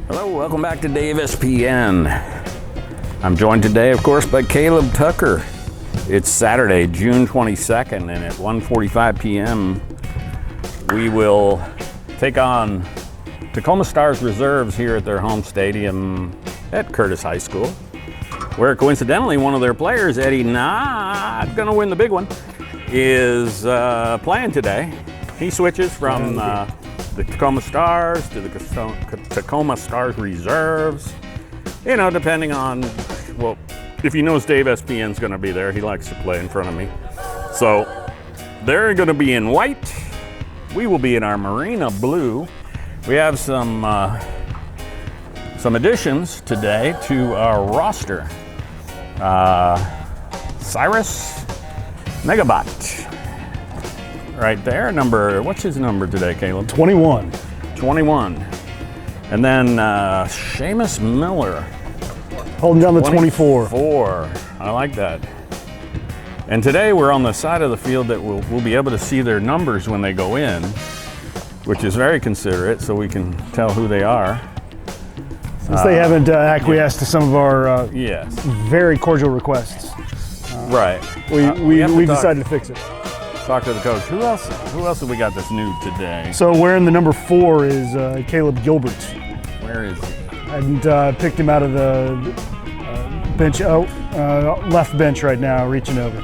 Hello, welcome back to DAVEspn. I'm joined today, of course, by Caleb Tucker. It's Saturday, June 22nd, and at 1:45 p.m., we will take on Tacoma Stars reserves here at their home stadium at Curtis High School, where coincidentally one of their players, Eddie, not gonna win the big one, is playing today. He switches from the Tacoma Stars to the Tacoma Stars reserves, you know, depending on, well, if he knows DAVEspn's gonna be there, he likes to play in front of me. So they're gonna be in white. We will be in our Marina blue. We have some additions today to our roster. Cyrus Megabot, right there. What's his number today, Caleb? 21. 21. And then Seamus Miller. Holding down the 24. I like that. And today we're on the side of the field that we'll be able to see their numbers when they go in, which is very considerate, so we can tell who they are. Since they haven't acquiesced to some of our yes, very cordial requests. right. We decided to fix it. Talk to the coach. Who else have we got that's new today? So wearing the number 4 is Caleb Gilbert. Where is he? And picked him out of the bench, left bench right now, reaching over.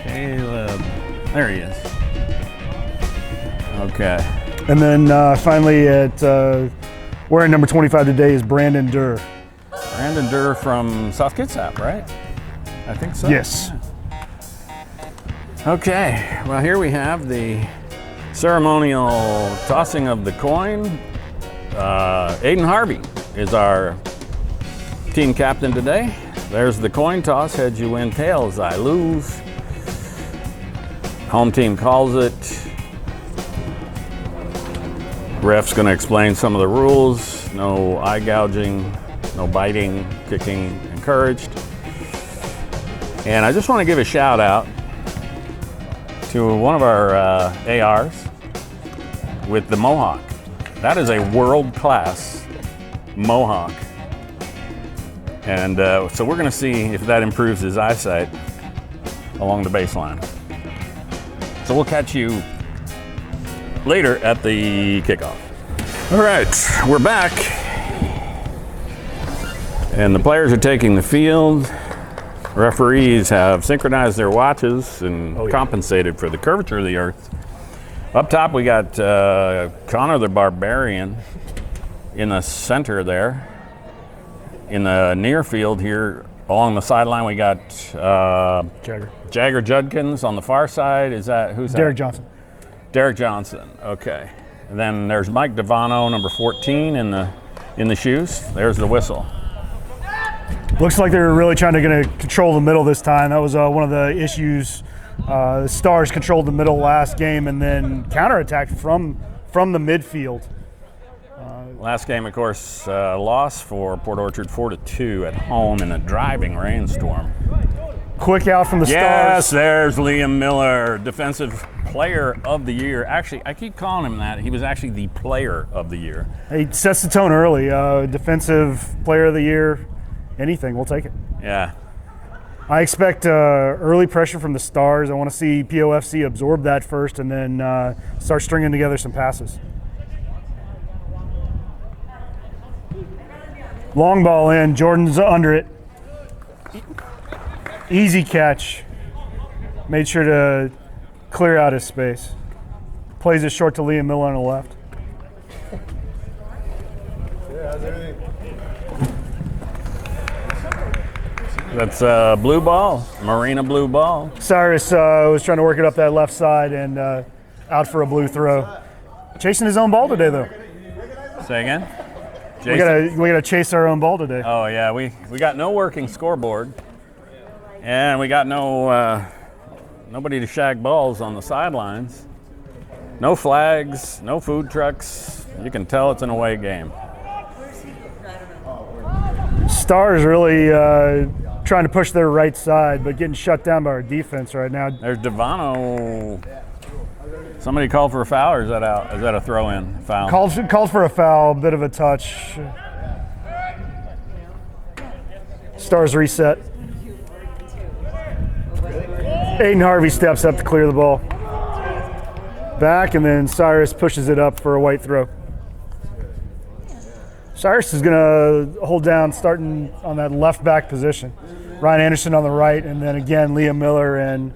Caleb. There he is. Okay. And then finally at wearing number 25 today is Brandon Durr. Brandon Durr from South Kitsap, right? I think so. Yes. Okay, well, here we have the ceremonial tossing of the coin. Aiden Harvey is our team captain today. There's the coin toss. Heads you win, tails I lose. Home team calls it. Ref's gonna explain some of the rules. No eye gouging, no biting, kicking encouraged. And I just wanna give a shout out to one of our ARs with the Mohawk. That is a world-class Mohawk. And so we're gonna see if that improves his eyesight along the baseline. So we'll catch you later at the kickoff. All right, we're back. And the players are taking the field. Referees have synchronized their watches and compensated for the curvature of the earth. Up top, we got Connor the Barbarian in the center there. In the near field here, along the sideline, we got Jagger Judkins on the far side. Who's that? Derek Johnson. Derek Johnson, okay. And then there's Mike Divano, number 14 in the shoes. There's the whistle. Looks like they're really trying to control the middle this time. That was one of the issues. The Stars controlled the middle last game and then counterattacked from the midfield. Last game, of course, loss for Port Orchard 4-2 at home in a driving rainstorm. Quick out from the Stars. Yes, there's Liam Miller, Defensive Player of the Year. Actually, I keep calling him that. He was actually the Player of the Year. He sets the tone early. Defensive Player of the Year. Anything, we'll take it. Yeah. I expect early pressure from the Stars. I want to see POFC absorb that first and then start stringing together some passes. Long ball in, Jordan's under it. Easy catch. Made sure to clear out his space. Plays it short to Liam Miller on the left. That's blue ball, Marina blue ball. Cyrus was trying to work it up that left side and out for a blue throw. Chasing his own ball today, though. Say again? We gotta chase our own ball today. Oh yeah, we got no working scoreboard, and we got nobody to shag balls on the sidelines. No flags, no food trucks. You can tell it's an away game. Stars really trying to push their right side, but getting shut down by our defense right now. There's Divano Somebody called for a foul, or is that out? Is that a throw-in foul? Called for a foul, bit of a touch. Stars reset. Aiden Harvey steps up to clear the ball. Back, and then Cyrus pushes it up for a white throw. Cyrus is going to hold down starting on that left back position. Ryan Anderson on the right, and then again Liam Miller and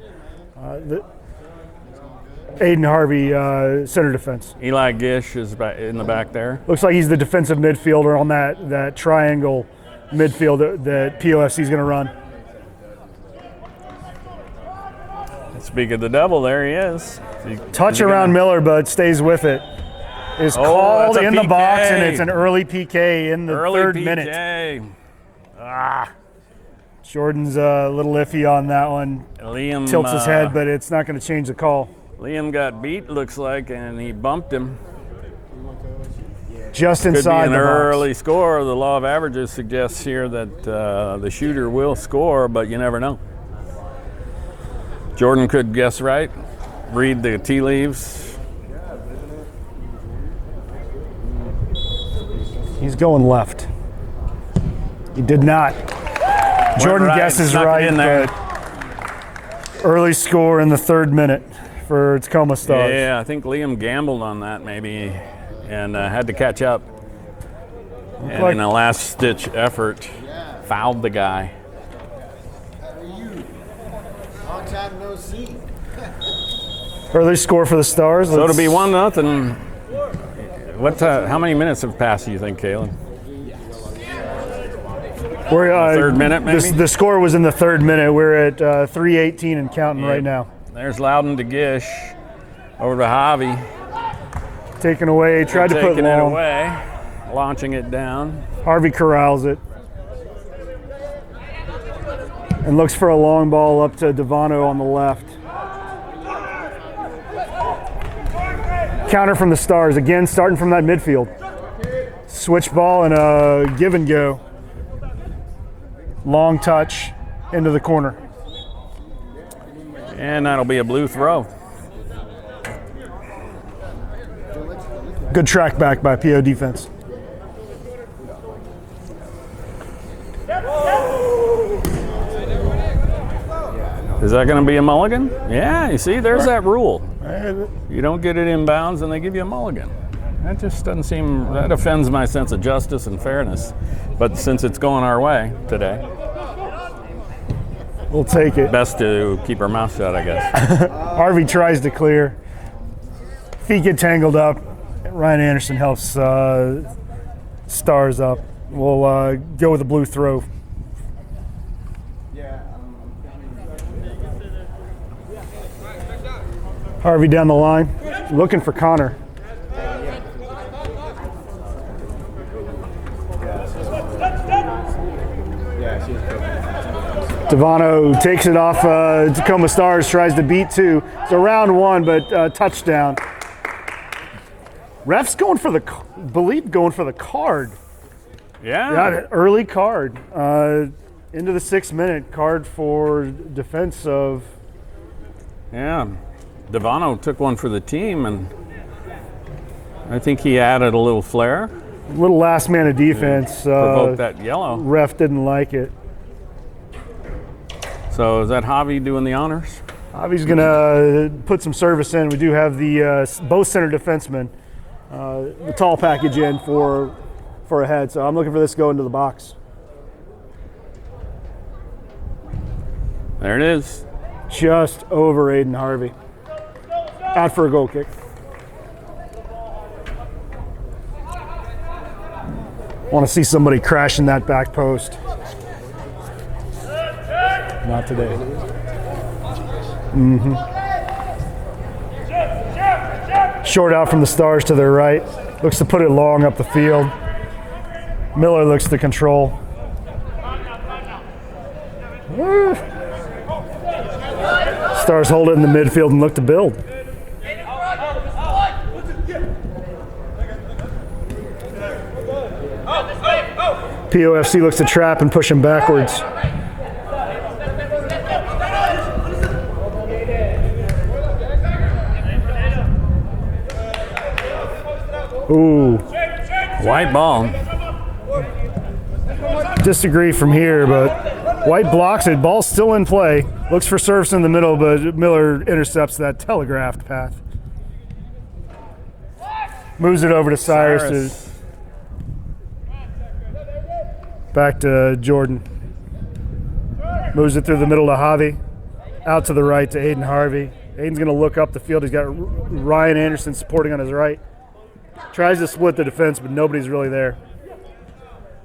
Aiden Harvey center defense. Eli Gish is in the back there. Looks like he's the defensive midfielder on that triangle midfield that POFC is going to run. Speak of the devil, there he is. Touch around Miller, but stays with it. Is called in the box, and it's an early PK in the third minute. Jordan's a little iffy on that one. Liam tilts his head, but it's not going to change the call. Liam got beat, looks like, and he bumped him. Just inside Could be an the early box. score. The law of averages suggests here that the shooter will score, but you never know. Jordan could guess right, read the tea leaves. He's going left. He did not. Jordan guesses right, but early score in the third minute for Tacoma Stars. Yeah, I think Liam gambled on that maybe and had to catch up. And in a last-ditch effort, fouled the guy. Long time no see. Early score for the Stars. So it'll be 1-0. How many minutes have passed, do you think, Kalen? We're, third minute, maybe? The score was in the third minute. We're at 3:18 and counting right now. There's Louden to Gish. Over to Javi. Taken away, tried to put Taking it long. away, launching it down. Harvey corrals it. And looks for a long ball up to Divano on the left. Counter from the Stars, again starting from that midfield. Switch ball and a give and go. Long touch into the corner. And that'll be a blue throw. Good track back by PO defense. Is that going to be a mulligan? Yeah, you see, there's that rule. You don't get it inbounds and they give you a mulligan. That just doesn't seem, that offends my sense of justice and fairness. But since it's going our way today, we'll take it. Best to keep our mouth shut, I guess. Harvey tries to clear. Feet get tangled up. Ryan Anderson helps Stars up. We'll go with a blue throw. Harvey down the line, looking for Connor. Divano takes it off Tacoma Stars, tries to beat two. It's a round one, but touchdown. Ref's going for the card. Yeah. Early card. Into the 6 minute card for defense of. Yeah. Divano took one for the team, and I think he added a little flair. Little last man of defense. Provoked that yellow. Ref didn't like it. So is that Javi doing the honors? Javi's going to put some service in. We do have the both center defensemen, the tall package in for a head. So I'm looking for this to go into the box. There it is. Just over Aiden Harvey. Out for a goal kick. Want to see somebody crashing that back post. Not today. Short out from the Stars to their right. Looks to put it long up the field. Miller looks to control. Stars hold it in the midfield and look to build. POFC looks to trap and push him backwards. Ooh. White ball. Disagree from here, but White blocks it. Ball's still in play. Looks for service in the middle, but Miller intercepts that telegraphed path. Moves it over to Cyrus. Back to Jordan. Moves it through the middle to Javi. Out to the right to Aiden Harvey. Aiden's going to look up the field. He's got Ryan Anderson supporting on his right. Tries to split the defense, but nobody's really there.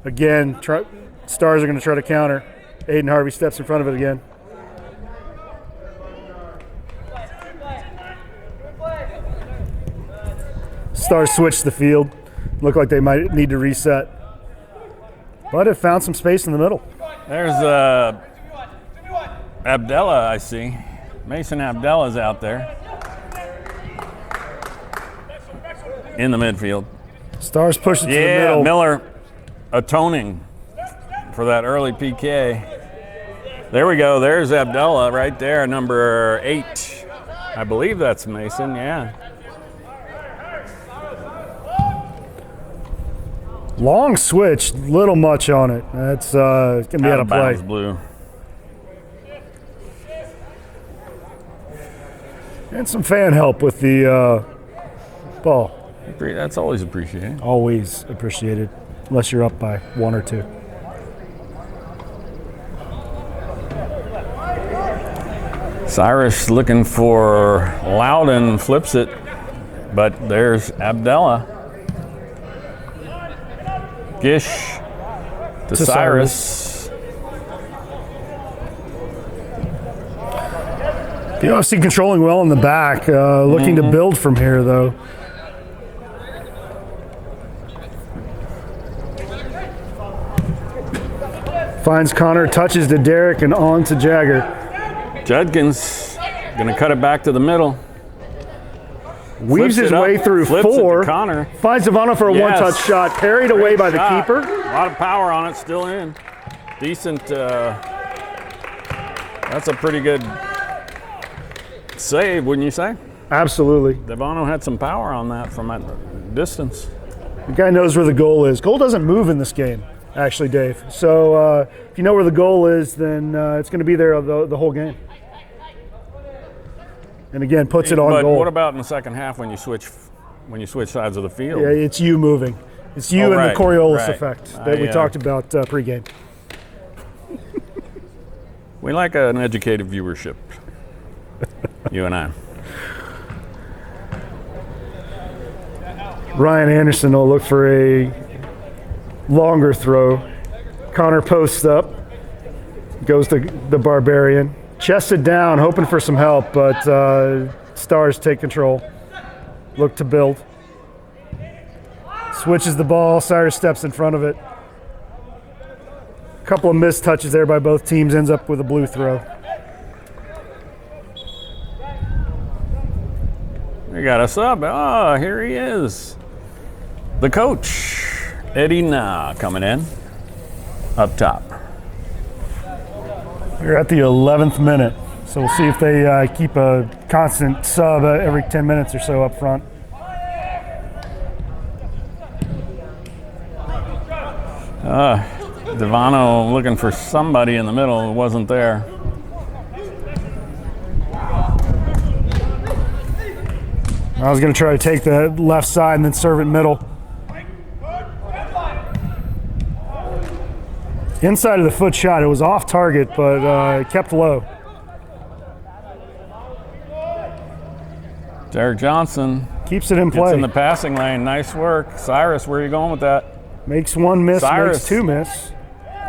Again, Stars are going to try to counter. Aiden Harvey steps in front of it again. Stars switch the field. Look like they might need to reset. But it found some space in the middle. There's Abdallah, I see. Mason Abdallah's out there. In the midfield. Stars push it to the Yeah, middle. Miller atoning for that early PK. There we go. There's Abdallah right there, number 8. I believe that's Mason, yeah. Long switch, little much on it. That's going to be out of play. bounds, blue. And some fan help with the ball. That's always appreciated. Always appreciated, unless you're up by 1 or 2. Cyrus looking for Louden, flips it, but there's Abdallah. Gish to Cyrus. The POFC controlling well in the back, looking to build from here though. Finds Connor, touches to Derek and on to Jagger. Judkins gonna cut it back to the middle. Weaves his way through flips it to 4. Connor. Finds Divano for a one-touch shot, parried away by the keeper. A lot of power on it, still in. Decent, that's a pretty good save, wouldn't you say? Absolutely. Divano had some power on that from that distance. The guy knows where the goal is. Goal doesn't move in this game, actually, Dave. So if you know where the goal is, then it's going to be there the whole game. And again, puts it on but goal. What about in the second half when you switch sides of the field? Yeah, it's you moving. It's you and right, the Coriolis right. effect that we talked about pregame. We like an educated viewership. You and I. Ryan Anderson will look for a longer throw. Connor posts up. Goes to the Barbarian. Chested down, hoping for some help, but Stars take control. Look to build. Switches the ball. Cyrus steps in front of it. A couple of missed touches there by both teams. Ends up with a blue throw. We got a sub. Oh, here he is. The coach, Eddie Na, coming in up top. We're at the 11th minute, so we'll see if they keep a constant sub every 10 minutes or so up front. Divano looking for somebody in the middle who wasn't there. I was going to try to take the left side and then serve it middle. Inside of the foot shot, it was off target, but kept low. Derek Johnson Keeps it in gets play. in the passing lane. Nice work. Cyrus, where are you going with that? Makes one miss, Cyrus. makes 2 miss.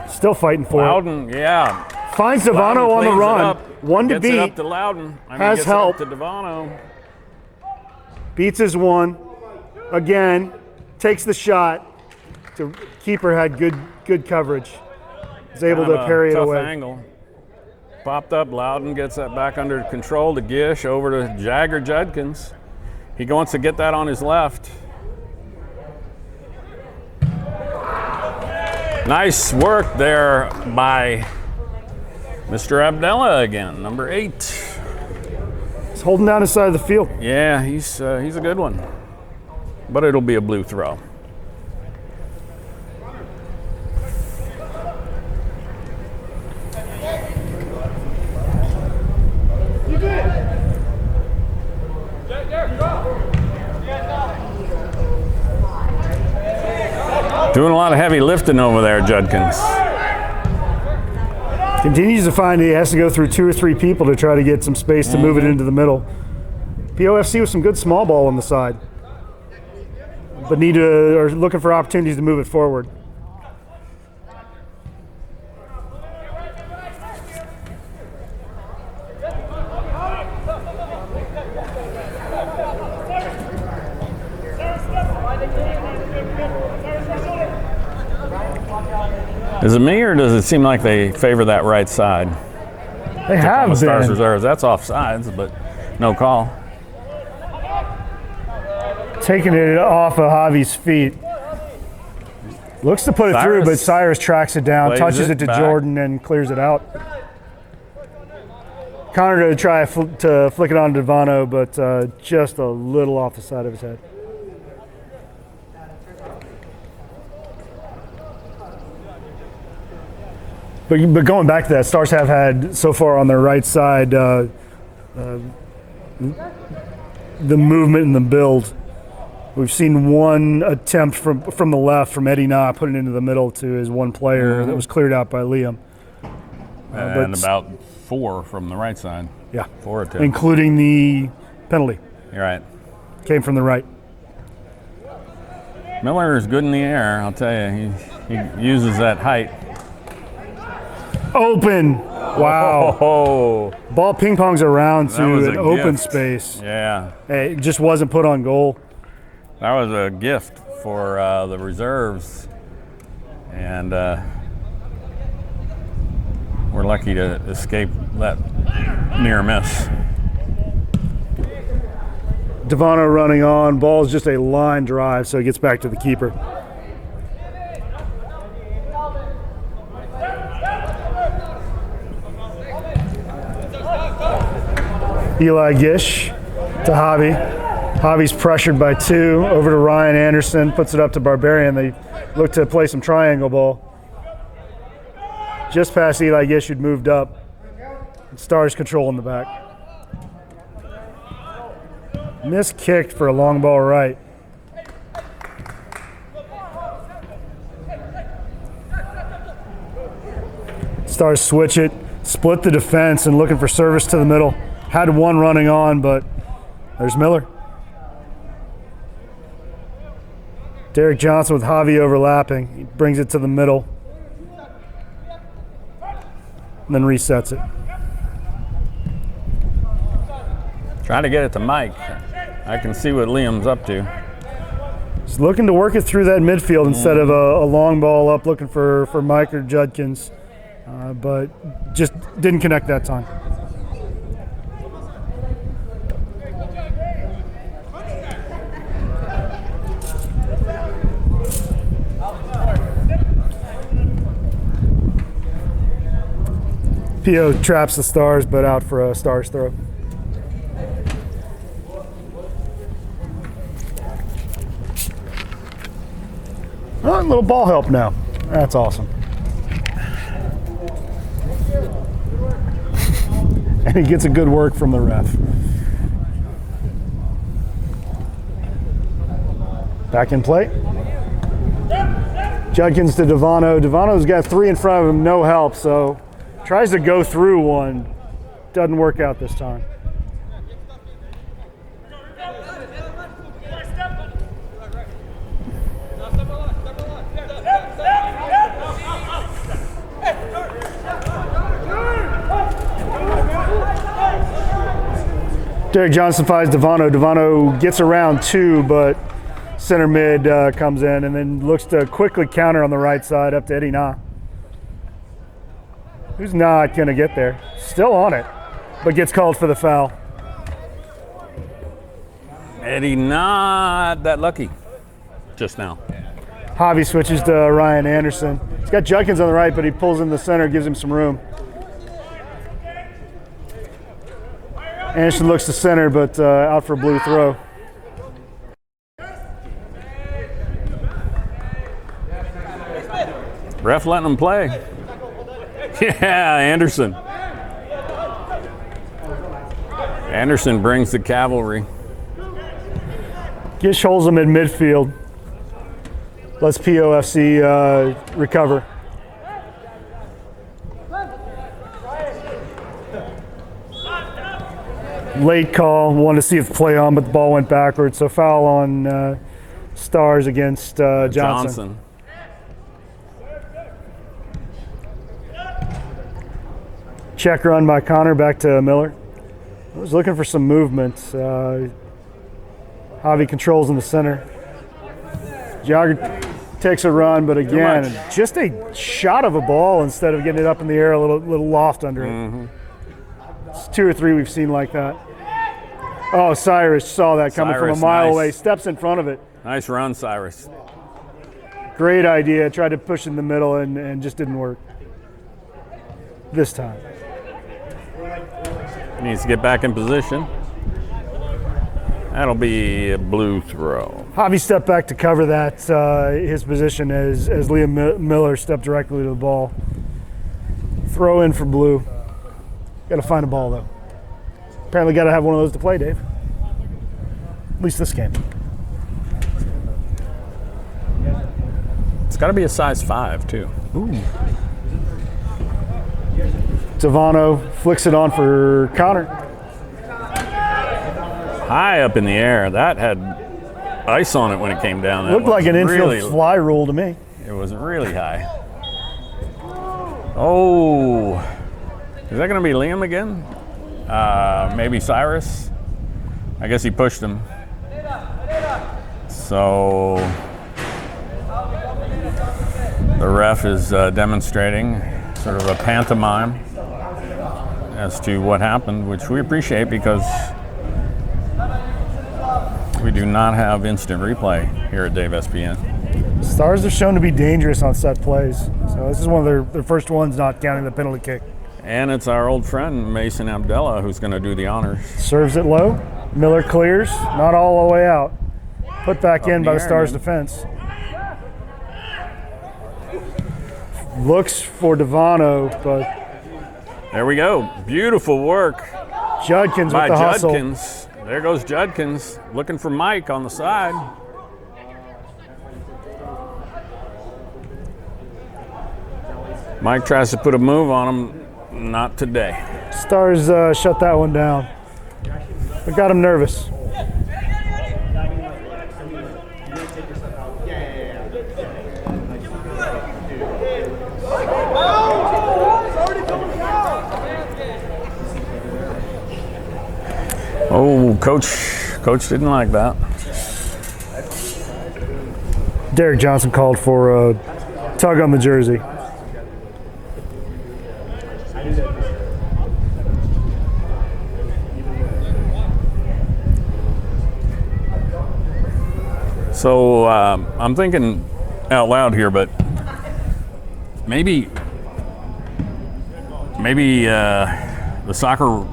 Still fighting for Louden, yeah. it. Finds Divano on the Cleans it run. up. 1 to Gets it beat. up to Louden. Has gets help. It up to Divano. Beats his 1. Again, takes the shot. The keeper had good coverage. Was able Kind to of a parry it tough away. angle. Popped up. Louden gets that back under control to Gish, over to Jagger Judkins. He wants to get that on his left. Nice work there by Mr. Abdallah again, number 8. He's holding down his side of the field. Yeah, he's a good one. but it'll be a blue throw. Doing a lot of heavy lifting over there, Judkins. Continues to find he has to go through 2 or 3 people to try to get some space to move it into the middle. POFC with some good small ball on the side, but are looking for opportunities to move it forward. Is it me, or does it seem like they favor that right side? They have been. Stars reserves. That's offsides, but no call. Taking it off of Javi's feet. Looks to put it through, but Cyrus tracks it down, touches it to back. Jordan, and clears it out. Connor to try to flick it on Divano, but just a little off the side of his head. But going back to that, Stars have had so far on their right side the movement and the build. We've seen one attempt from the left from Eddie Na, put it into the middle to his one player that was cleared out by Liam. And about 4 from the right side. Yeah. 4 attempts. Including the penalty. You're right. Came from the right. Miller is good in the air, I'll tell you. He uses that height. Open. Wow. Oh, Ball ping pongs around to an open gift. space. Yeah. It just wasn't put on goal. That was a gift for the reserves. And we're lucky to escape that near miss. Divano running on. Ball's just a line drive, so it gets back to the keeper. Eli Gish to Javi. Javi's pressured by 2. Over to Ryan Anderson. Puts it up to Barbarian. They look to play some triangle ball. Just past Eli Gish, who'd moved up. Stars control in the back. Miss kicked for a long ball right. Stars switch it. Split the defense and looking for service to the middle. Had one running on, but there's Miller. Derek Johnson with Javi overlapping. He brings it to the middle. And then resets it. Trying to get it to Mike. I can see what Liam's up to. He's looking to work it through that midfield instead of a long ball up looking for Mike or Judkins. But just didn't connect that time. PO traps the Stars, but out for a Stars throw. Oh, a little ball help now. That's awesome. And he gets a good work from the ref. Back in play. Judkins to Divano. Divano's got 3 in front of him, no help, so tries to go through one. Doesn't work out this time. Derek Johnson finds Divano. Divano gets around 2, but center mid comes in and then looks to quickly counter on the right side up to Eddie Na. Who's not going to get there. Still on it, but gets called for the foul. Eddie not that lucky just now. Javi switches to Ryan Anderson. He's got Judkins on the right, but he pulls in the center, gives him some room. Anderson looks to center, but out for a blue throw. Ref letting them play. Yeah, Anderson. Anderson brings the cavalry. Gish holds him in midfield. Let's POFC recover. Late call, wanted to see if the play on, but the ball went backwards. So foul on Stars against Johnson. Check run by Connor, back to Miller. I was looking for some movement. Javi controls in the center. Jogger takes a run, but again, just a shot of a ball instead of getting it up in the air, a little loft under it. It's 2 or 3 we've seen like that. Oh, Cyrus saw that coming from a mile away, steps in front of it. Nice run, Cyrus. Great idea, tried to push in the middle and just didn't work this time. Needs to get back in position. That'll be a blue throw. Javi stepped back to cover that, his position as Liam Miller stepped directly to the ball. Throw in for blue. Got to find a ball though. Apparently got to have one of those to play, Dave. At least this game. It's got to be a size 5 too. Ooh. Divano flicks it on for Connor. High up in the air. That had ice on it when it came down. That Looked like an infield really, fly rule to me. It was really high. Oh, is that going to be Liam again? Maybe Cyrus? I guess he pushed him. So the ref is demonstrating sort of a pantomime as to what happened, which we appreciate because we do not have instant replay here at DAVEspn. Stars are shown to be dangerous on set plays. So this is one of their first ones, not counting the penalty kick. And it's our old friend Mason Abdullah who's going to do the honors. Serves it low. Miller clears, not all the way out. Put back in by the Stars defense. Looks for Divano, but there we go. Beautiful work Judkins by with the hustle. Judkins. There goes Judkins looking for Mike on the side. Mike tries to put a move on him. Not today. Stars shut that one down. It got him nervous. Oh, coach didn't like that. Derek Johnson called for a tug on the jersey. So I'm thinking out loud here, but maybe the soccer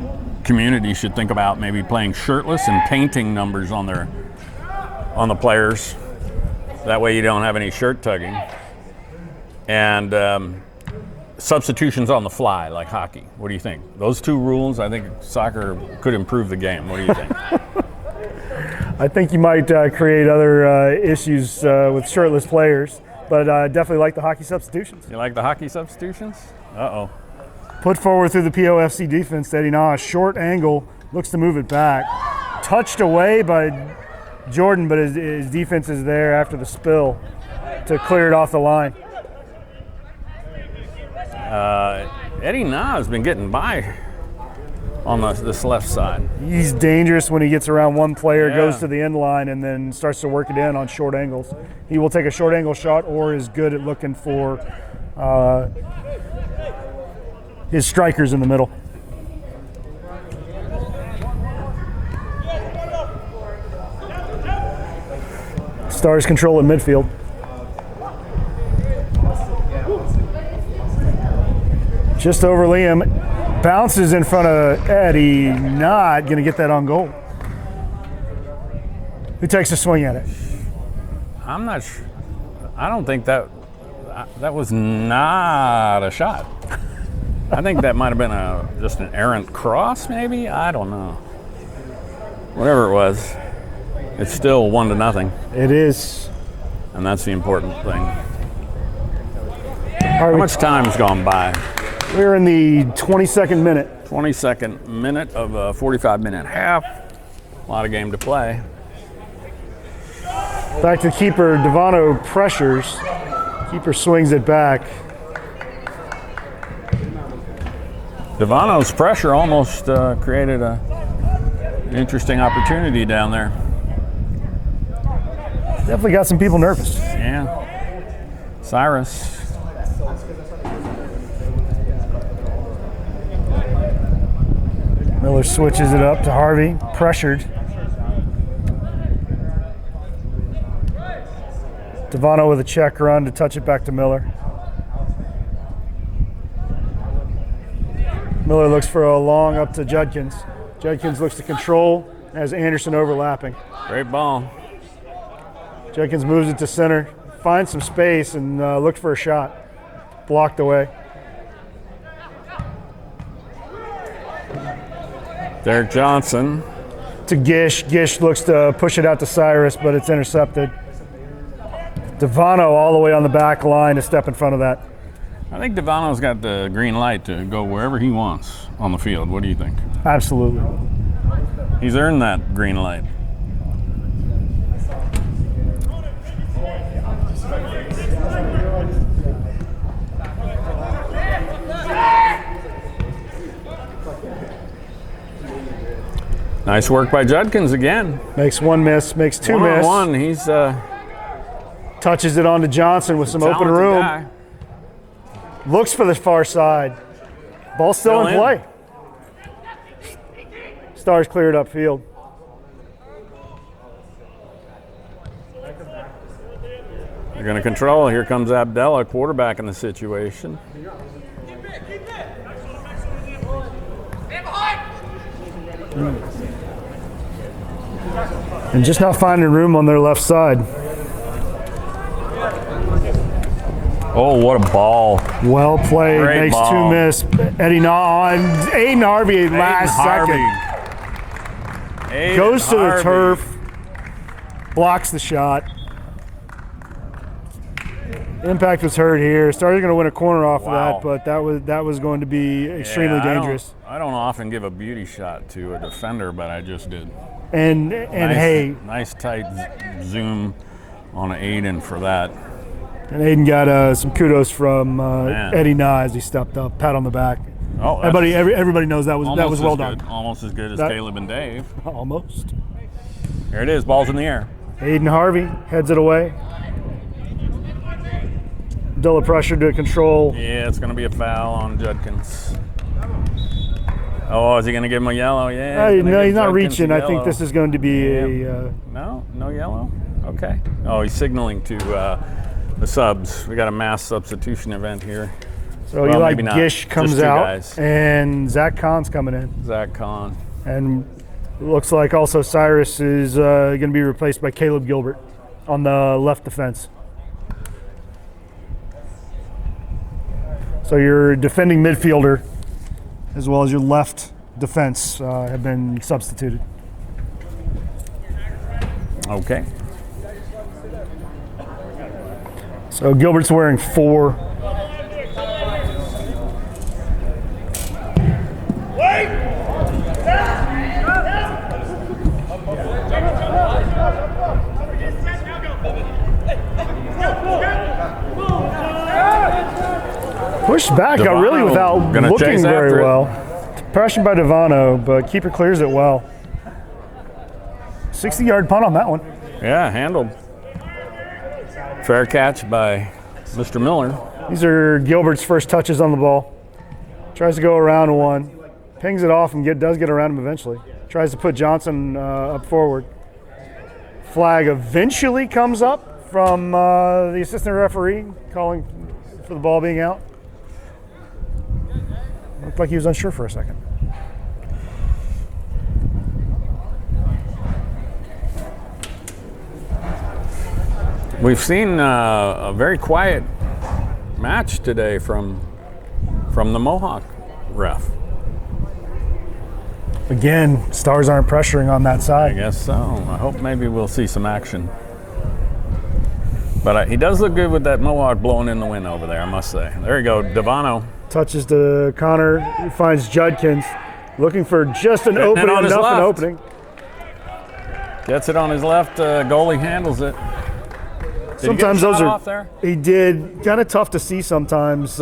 community should think about maybe playing shirtless and painting numbers on the players. That way you don't have any shirt tugging. And substitutions on the fly, like hockey. What do you think? Those 2 rules, I think soccer could improve the game. What do you think? I think you might create other issues with shirtless players, but definitely like the hockey substitutions. You like the hockey substitutions? Uh-oh. Put forward through the POFC defense, Eddie Nash. Short angle, looks to move it back. Touched away by Jordan, but his defense is there after the spill to clear it off the line. Eddie Na has been getting by on this left side. He's dangerous when he gets around one player, goes to the end line, and then starts to work it in on short angles. He will take a short angle shot or is good at looking for his strikers in the middle. Stars control at midfield. Just over Liam. Bounces in front of Eddie. Not going to get that on goal. Who takes a swing at it? I'm not sure. I don't think that. That was not a shot. I think that might have been just an errant cross, maybe? I don't know. Whatever it was, it's still 1-0. It is. And that's the important thing. How much time's gone by? We're in the 22nd minute. 22nd minute of a 45-minute half. A lot of game to play. Back to keeper, Divano pressures. Keeper swings it back. Divano's pressure almost created an interesting opportunity down there. Definitely got some people nervous. Yeah. Cyrus. Miller switches it up to Harvey, pressured. Divano with a check run to touch it back to Miller. Miller looks for a long up to Judkins. Judkins looks to control, has Anderson overlapping. Great ball. Judkins moves it to center, finds some space and looked for a shot. Blocked away. Derek Johnson. To Gish. Gish looks to push it out to Cyrus, but it's intercepted. Divano all the way on the back line to step in front of that. I think Divano's got the green light to go wherever he wants on the field. What do you think? Absolutely. He's earned that green light. Nice work by Judkins again. Makes one miss, makes two miss. One. He's touches it onto Johnson with some open room. Guy. Looks for the far side. Ball still in play. Stars cleared upfield. They're going to control. Here comes Abdallah, quarterback in the situation. And just not finding room on their left side. Oh, what a ball. Well played. Great Makes ball. two miss. Eddie on Aiden Harvey last second. Goes to the turf. Blocks the shot. Impact was hurt here. Star's going to win a corner off of that, but that was going to be extremely dangerous. I don't often give a beauty shot to a defender, but I just did. And nice tight zoom on Aiden for that. And Aiden got some kudos from Eddie Na as he stepped up, pat on the back. Oh, everybody knows that was well done. Almost as good as Caleb and Dave. Almost. Here it is, ball's in the air. Aiden Harvey heads it away. Dilla pressure to control. Yeah, it's going to be a foul on Judkins. Oh, is he going to give him a yellow? Yeah. No, he's not reaching. I think this is going to be a... No yellow? Okay. Oh, he's signaling to the subs. We got a mass substitution event here. So Eli Gish comes out, and Zach Kahn's coming in. Zach Kahn. And it looks like also Cyrus is going to be replaced by Caleb Gilbert on the left defense. So your defending midfielder as well as your left defense have been substituted. Okay. So Gilbert's wearing 4. Pushed back, got really without looking very well. Pressured by Divano, but keeper clears it well. 60-yard punt on that one. Yeah, handled. Fair catch by Mr. Miller. These are Gilbert's first touches on the ball. Tries to go around one. Pings it off and does get around him eventually. Tries to put Johnson up forward. Flag eventually comes up from the assistant referee calling for the ball being out. Looked like he was unsure for a second. We've seen a very quiet match today from the Mohawk ref. Again, Stars aren't pressuring on that I side. guess so. I hope maybe we'll see some action. But he does look good with that Mohawk blowing in the wind over there, I must say. There you go, Divano. Touches to Connor. He finds Judkins looking for just an Getting it opening, on his enough an left. opening. Gets it on his left. Goalie handles it. Did Sometimes he get a those shot are. off there? He did. Kind of tough to see sometimes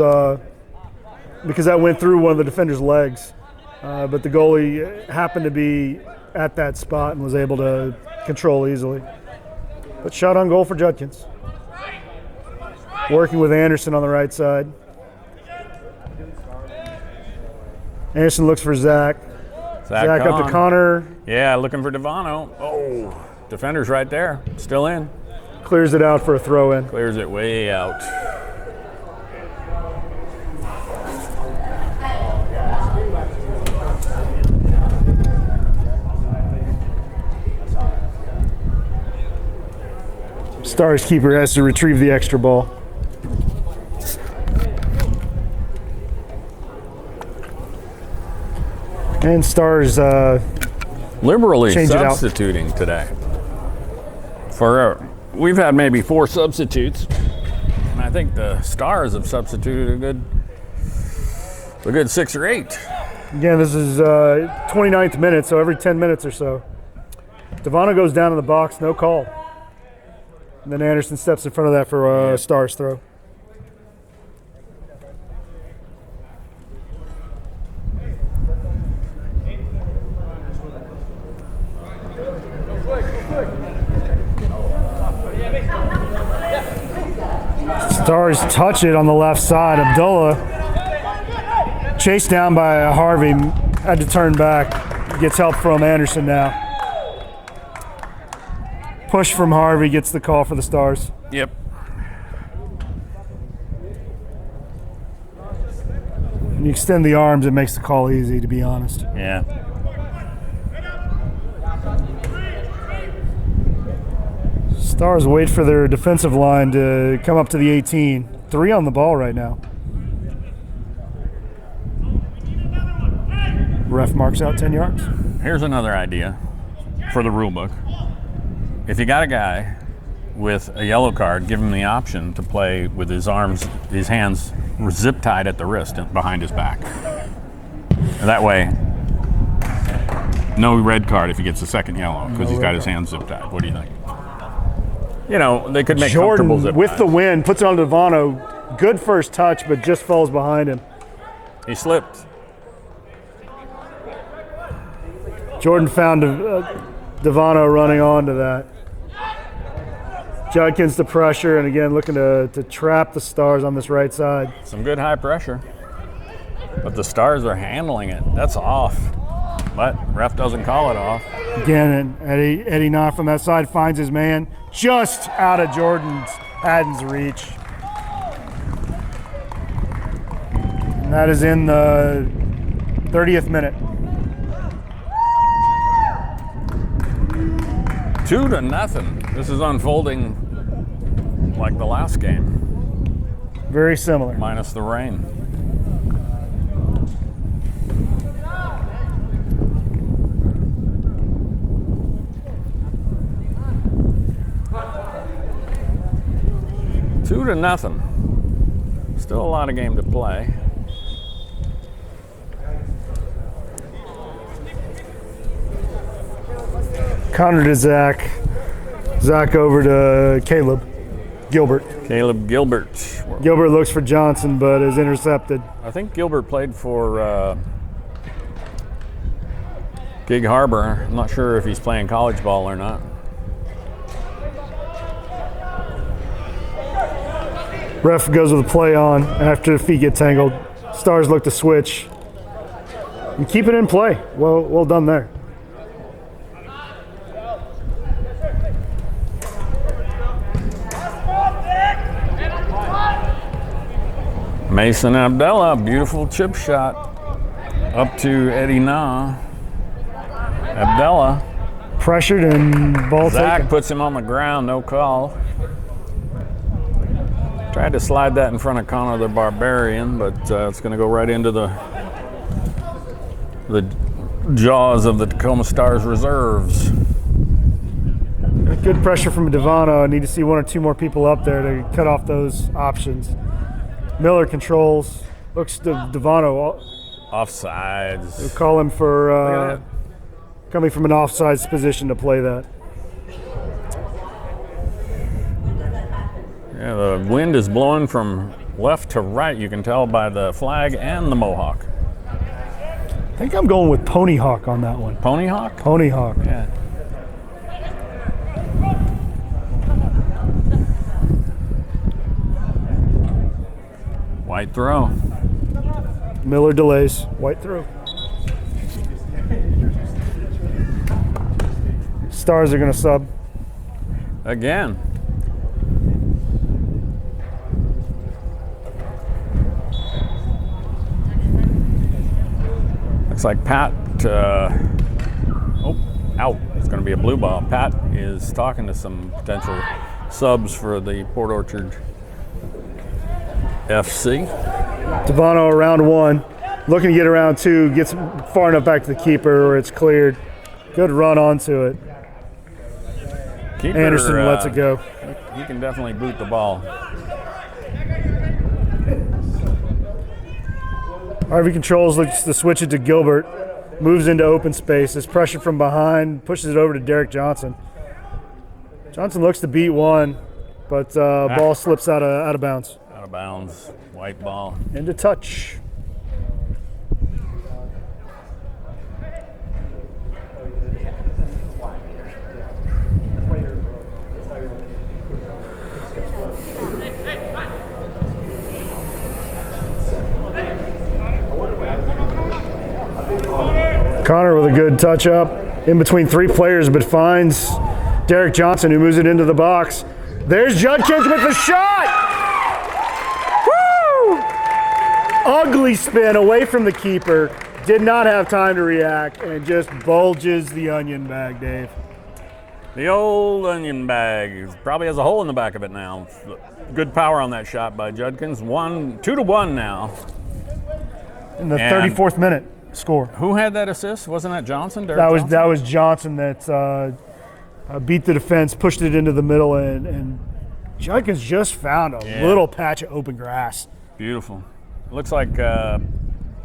because that went through one of the defender's legs. But the goalie happened to be at that spot and was able to control easily. But shot on goal for Judkins. Working with Anderson on the right side. Anderson looks for Zach. Zach up to Kahn. Connor. Yeah, looking for Divano. Oh, defender's right there. Still in. Clears it out for a throw in. Clears it way out. Stars keeper has to retrieve the extra ball. And Stars Liberally Change it out. substituting today. We've had maybe 4 substitutes, and I think the Stars have substituted a good 6 or 8. again, this is 29th minute, so every 10 minutes or so. Divano goes down in the box, no call. And then Anderson steps in front of that for a Stars throw. Stars touch it on the left side. Abdullah chased down by Harvey, had to turn back. Gets help from Anderson now. Push from Harvey gets the call for the Stars. Yep. When you extend the arms, it makes the call easy, to be honest. Yeah. Stars wait for their defensive line to come up to the 18. 3 on the ball right now. Ref marks out 10 yards. Here's another idea for the rule book. If you got a guy with a yellow card, give him the option to play with his hands zip tied at the wrist and behind his back. And that way, no red card if he gets a second yellow because he's got his hands zip tied. What do you think? You know, they could make comfortable Jordan, zip with ties. the win, puts it on Divano. Good first touch, but just falls behind him. He slipped. Jordan found Divano running onto that. Judkins the pressure, and again looking to trap the Stars on this right side. Some good high pressure. But the Stars are handling it. That's off. But ref doesn't call it off. Again, and Eddie Knott from that side finds his man just out of Haddon's reach. And that is in the 30th minute. 2-0. This is unfolding like the last game, Very similar. minus the rain. Two to nothing. Still a lot of game to play. Connor to Zach. Zach over to Caleb Gilbert. Caleb Gilbert. Gilbert looks for Johnson, but is intercepted. I think Gilbert played for Gig Harbor. I'm not sure if he's playing college ball or not. Ref goes with a play on after the feet get tangled. Stars look to switch and keep it in play. Well done there. Mason Abdallah, beautiful chip shot up to Eddie Na. Abdallah. Pressured and ball Zach taken. puts him on the ground, no call. Tried to slide that in front of Connor the Barbarian, but it's going to go right into the jaws of the Tacoma Stars reserves. Good pressure from Divano. I need to see one or two more people up there to cut off those options. Miller controls. Looks to Divano. Offsides. We'll call him for coming from an offsides position to play that. Yeah, the wind is blowing from left to right. You can tell by the flag and the mohawk. I think I'm going with Pony Hawk on that one. Pony hawk? Pony Hawk. Yeah. White throw. Miller delays. White throw. Stars are going to sub. Again. Looks like Pat, out. It's going to be a blue ball. Pat is talking to some potential subs for the Port Orchard FC. Divano around one, looking to get around two, gets far enough back to the keeper where it's cleared. Good run onto it. Keeper, Anderson lets it go. He can definitely boot the ball. Harvey controls, looks to switch it to Gilbert, moves into open space. There's pressure from behind, pushes it over to Derek Johnson. Johnson looks to beat one, but ball slips out of bounds. Out of bounds, white ball. Into touch. Connor with a good touch up in between three players, but finds Derek Johnson, who moves it into the box. There's Judkins with the shot! Woo! Ugly spin away from the keeper. Did not have time to react and just bulges the onion bag, Dave. The old onion bag probably has a hole in the back of it now. Good power on that shot by Judkins. 2-1 now. In the 34th minute. Score. Who had that assist? Wasn't that Johnson? That was Johnson that beat the defense, pushed it into the middle, and Judkins just found a little patch of open grass. Beautiful. Looks like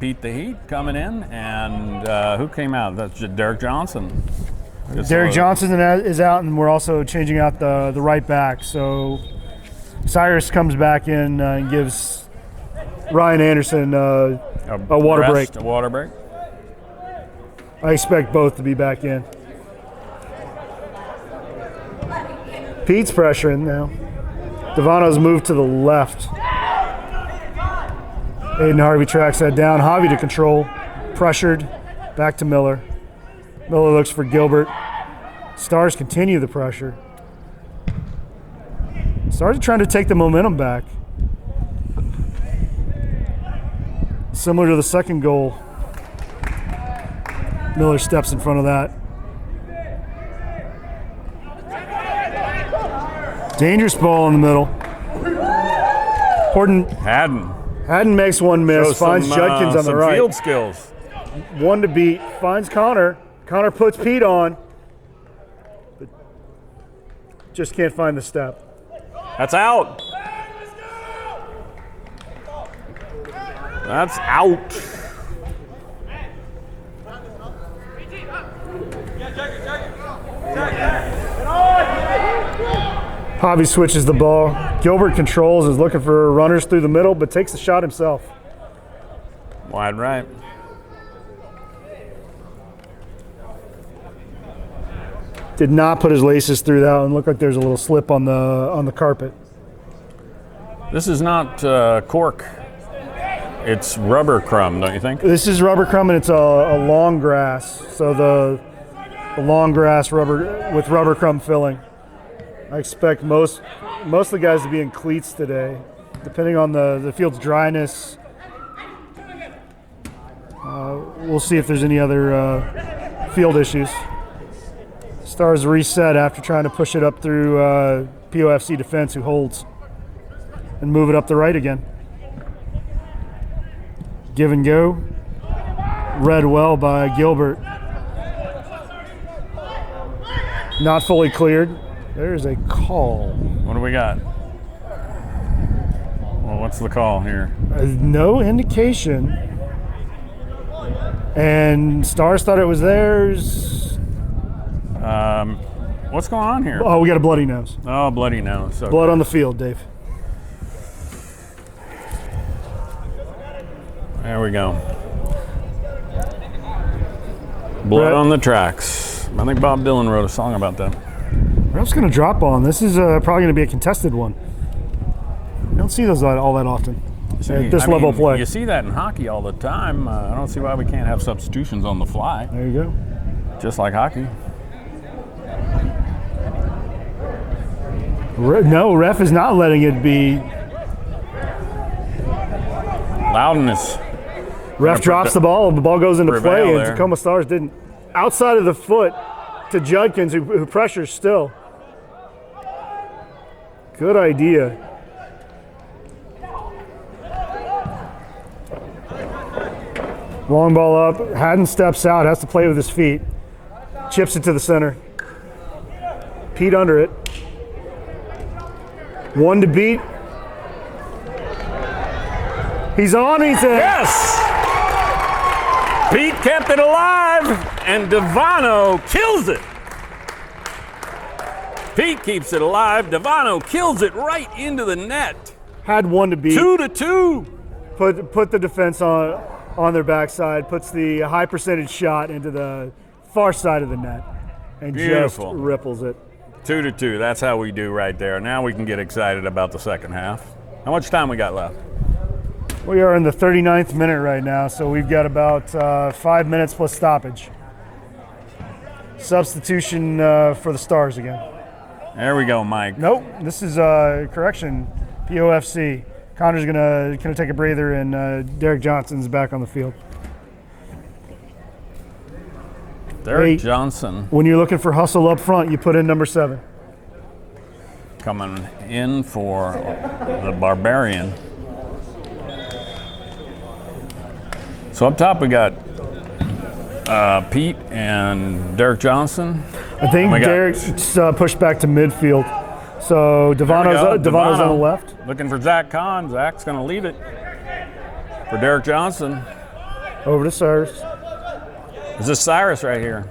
Pete the Heat coming in, and who came out? That's Derek Johnson. Derek Johnson is out, and we're also changing out the right back. So Cyrus comes back in and gives Ryan Anderson a water break. A water break. I expect both to be back in. Pete's pressuring now. Divano's moved to the left. Aiden Harvey tracks that down. Harvey to control. Pressured. Back to Miller. Miller looks for Gilbert. Stars continue the pressure. Stars are trying to take the momentum back. Similar to the second goal. Miller steps in front of that. Dangerous ball in the middle. Haddon makes one miss. Finds Judkins on the right. Field skills. One to beat. Finds Connor. Connor puts Pete on. But just can't find the step. That's out. That's out. Hobby switches the ball. Gilbert controls, is looking for runners through the middle, but takes the shot himself. Wide right. Did not put his laces through that one. Looked like there's a little slip on the carpet. This is not cork. It's rubber crumb, don't you think? This is rubber crumb, and it's a long grass. So the long grass rubber with rubber crumb filling. I expect most of the guys to be in cleats today, depending on the field's dryness. We'll see if there's any other field issues. Stars reset after trying to push it up through POFC defense, who holds. and move it up the right again. Give and go. Read well by Gilbert. Not fully cleared. There's a call. What do we got? Well, what's the call here? No indication. And Stars thought it was theirs. What's going on here? Oh, we got a bloody nose. Oh, bloody nose. Okay. Blood on the field, Dave. There we go. Blood on the tracks. I think Bob Dylan wrote a song about that. Ref's going to drop on. This is probably going to be a contested one. You don't see those all that often at this level of play. You see that in hockey all the time. I don't see why we can't have substitutions on the fly. There you go. Just like hockey. No, ref is not letting it be. Loudness. Ref drops the ball goes into play, and there. Tacoma Stars didn't. Outside of the foot to Judkins, who pressures still. Good idea. Long ball up. Haddon steps out, has to play with his feet. Chips it to the center. Pete under it. One to beat. He's on, he's in. Yes! Pete kept it alive, and Divano kills it. Pete keeps it alive. Divano kills it right into the net. Had one to beat. 2-2. Put the defense on their backside, puts the high percentage shot into the far side of the net, and Beautiful. just ripples it. 2-2. That's how we do right there. Now we can get excited about the second half. How much time we got left? We are in the 39th minute right now, so we've got about 5 minutes plus stoppage. Substitution for the Stars again. There we go, Mike. Nope, this is correction. POFC. Connor's gonna take a breather, and Derek Johnson's back on the field. Derek Johnson When you're looking for hustle up front, you put in number 7. coming in for the Barbarian. So up top we got Pete and Derek Johnson. I think Derek's pushed back to midfield. So Divano's on the left. Looking for Zach Kahn. Zach's going to lead it for Derek Johnson. Over to Cyrus. Is this Cyrus right here?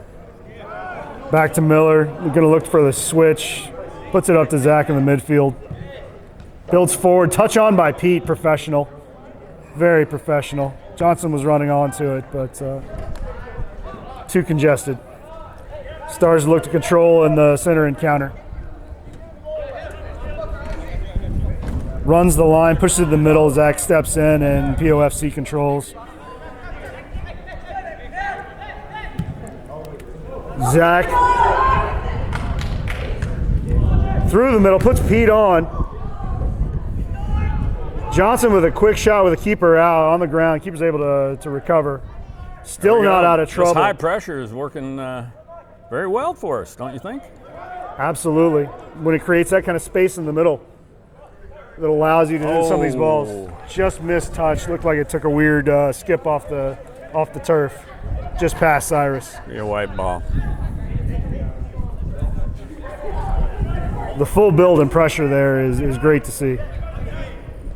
Back to Miller. We're going to look for the switch. Puts it up to Zach in the midfield. Builds forward. Touch on by Pete. Professional. Very professional. Johnson was running onto it, but too congested. Stars look to control in the center and counter. Runs the line, pushes it to the middle. Zach steps in, and POFC controls. Zach through the middle, puts Pete on. Johnson with a quick shot with the keeper out on the ground. Keeper's able to recover. Still not out of trouble. This high pressure is working very well for us, don't you think? Absolutely. When it creates that kind of space in the middle that allows you to do some of these balls. Just missed touch. Looked like it took a weird skip off the turf. Just past Cyrus. Be a white ball. The full build and pressure there is great to see.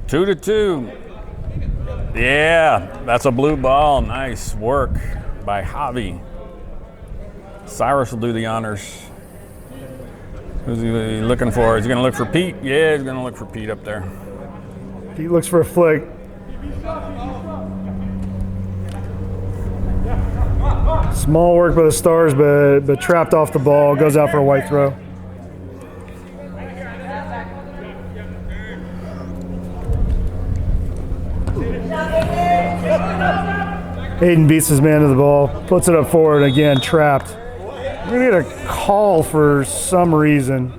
2-2. Yeah, that's a blue ball. Nice work by Javi. Cyrus will do the honors. Who's he looking for? Is he going to look for Pete? Yeah, he's going to look for Pete up there. Pete looks for a flick. Small work by the Stars, but trapped off the ball. Goes out for a white throw. Aiden beats his man to the ball, puts it up forward, again trapped. We're gonna get a call for some reason.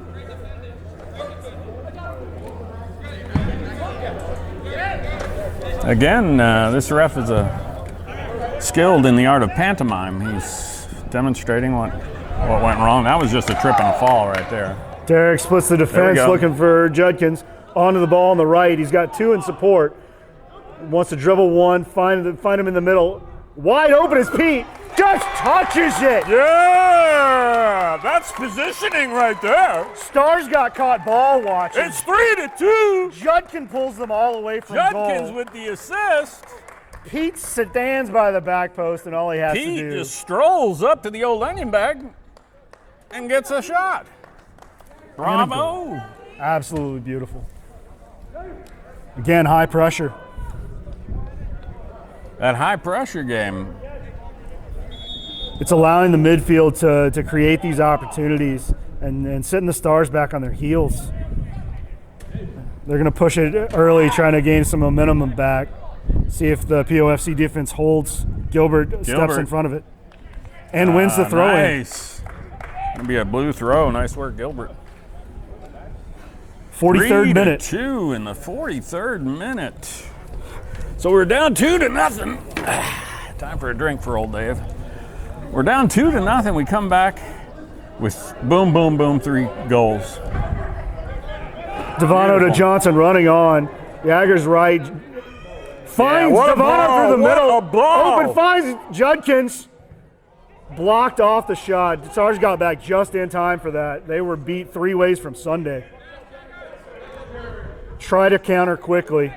Again, this ref is skilled in the art of pantomime. He's demonstrating what went wrong. That was just a trip and a fall right there. Derek splits the defense, looking for Judkins. onto the ball on the right. He's got 2 in support. Wants to dribble 1, find him in the middle. Wide open is Pete. Just touches it. Yeah, that's positioning right there. Stars got caught ball watching. It's 3-2. Judkins pulls them all away from Judkins goal. with the assist. Pete stands by the back post, and all he has to Pete do. just strolls up to the old onion bag and gets a shot. Bravo. Absolutely beautiful. Again, high pressure. That high pressure game. It's allowing the midfield to create these opportunities and setting the Stars back on their heels. They're going to push it early, trying to gain some momentum back. See if the POFC defense holds. Gilbert steps in front of it and wins the throw-in. Nice. Gonna be a blue throw. Nice work, Gilbert. 43rd minute. 2 in the 43rd minute. So we're down 2-0. Time for a drink for old Dave. We're down 2-0. We come back with boom, boom, boom, 3 goals. Divano to Johnson running on. Jagger's right. Finds Divano through the middle. Open finds Judkins. Blocked off the shot. Stars got back just in time for that. They were beat 3 ways from Sunday. Try to counter quickly.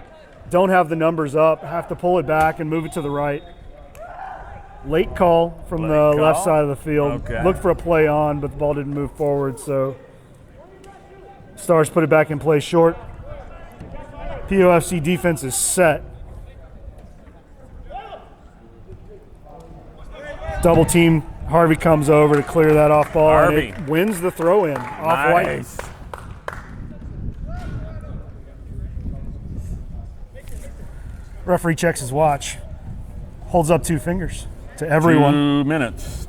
Don't have the numbers up. Have to pull it back and move it to the right. Late call from the left side of the field. Okay. Looked for a play on, but the ball didn't move forward, so Stars put it back in play short. POFC defense is set. Double team. Harvey comes over to clear that off ball. Harvey and it wins the throw in off white. Nice. Referee checks his watch. Holds up 2 fingers to everyone. 2 minutes.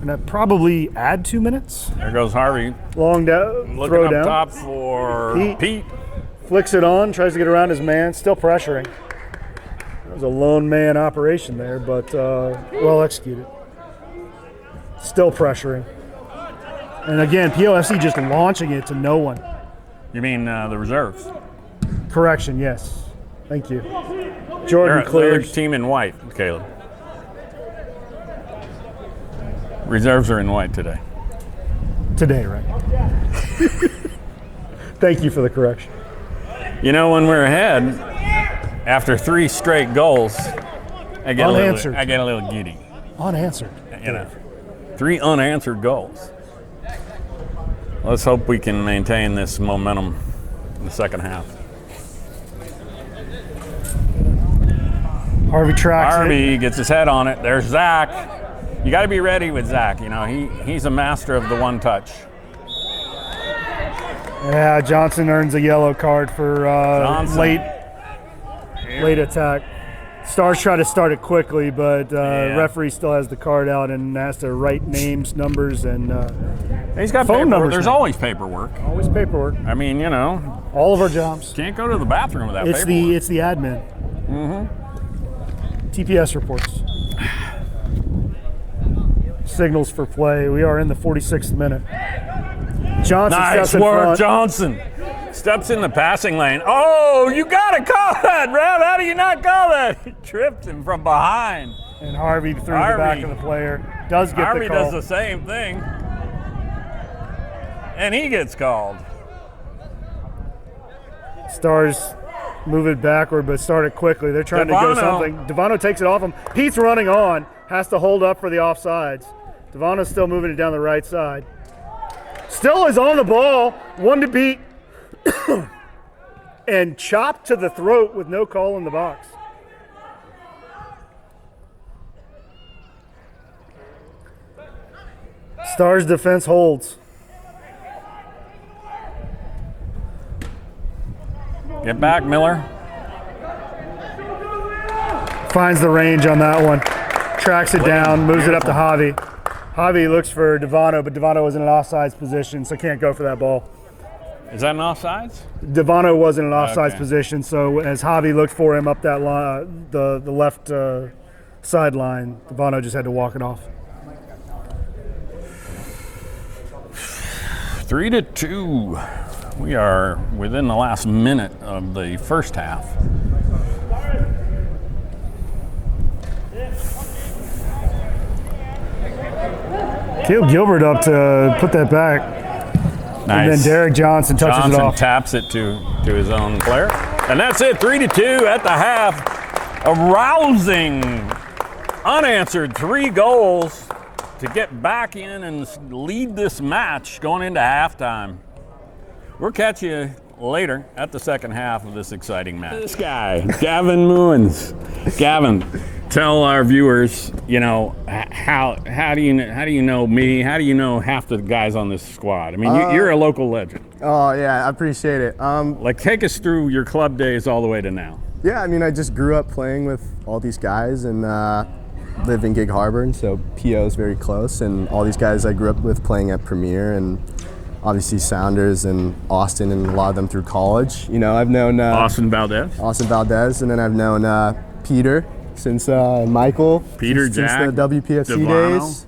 And that probably add 2 minutes. There goes Harvey. Long down, Looking throw up down. top for Pete. Flicks it on, tries to get around his man, still pressuring. That was a lone man operation there, but well executed. Still pressuring. And again, POFC just launching it to no one. You mean the reserves? Correction, yes. Thank you. Jordan They're clears. team in white, Caleb. Reserves are in white today. Today, right? Thank you for the correction. You know, when we're ahead, after 3 straight goals, I get a little giddy. Unanswered. You know, 3 unanswered goals. Let's hope we can maintain this momentum in the second half. Harvey tracks it. Harvey gets his head on it. There's Zach. You got to be ready with Zach. You know, he's a master of the one touch. Yeah, Johnson earns a yellow card for late attack. Stars try to start it quickly, but referee still has the card out and has to write names, numbers, and he's got phone numbers. There's always paperwork. Always paperwork. I mean, you know, all of our jobs. Can't go to the bathroom without paperwork. It's the admin. TPS reports. Signals for play. We are in the 46th minute. Johnson Nice steps in work, front. Johnson. Steps in the passing lane. Oh, you got to call that, Rev. How do you not call that? He tripped him from behind. And Harvey through the back of the player. Does get Harvey the call. does the same thing. And he gets called. Stars move it backward, but start it quickly. They're trying to go something. Divano takes it off him. Pete's running on. Has to hold up for the offsides. Divano's still moving it down the right side. Still is on the ball. 1 to beat. And chopped to the throat with no call in the box. Stars defense holds. Get back, Miller. Finds the range on that one. Tracks it down, moves it up to Javi. Javi looks for Divano, but Divano was in an offsides position, so can't go for that ball. Is that an offsides? Divano was in an offsides position, so as Javi looked for him up that line, the left sideline, Divano just had to walk it off. 3-2. We are within the last minute of the first half. Caleb Gilbert up to put that back. Nice. And then Derek Johnson touches it off. Taps it to his own player. And that's it, 3-2 at the half. A rousing, unanswered 3 goals to get back in and lead this match going into halftime. We'll catch you later at the second half of this exciting match. This guy, Gavin Muens. Gavin, tell our viewers, how do you know me? How do you know half the guys on this squad? I mean, you're a local legend. Oh yeah, I appreciate it. Take us through your club days all the way to now. Yeah, I mean, I just grew up playing with all these guys and live in Gig Harbor, and so PO is very close. And all these guys I grew up with playing at Premier, and obviously Sounders and Austin, and a lot of them through college. I've known Austin Valdez, and then I've known Peter since Michael. Peter, since Jack, the WPFC Divano. days.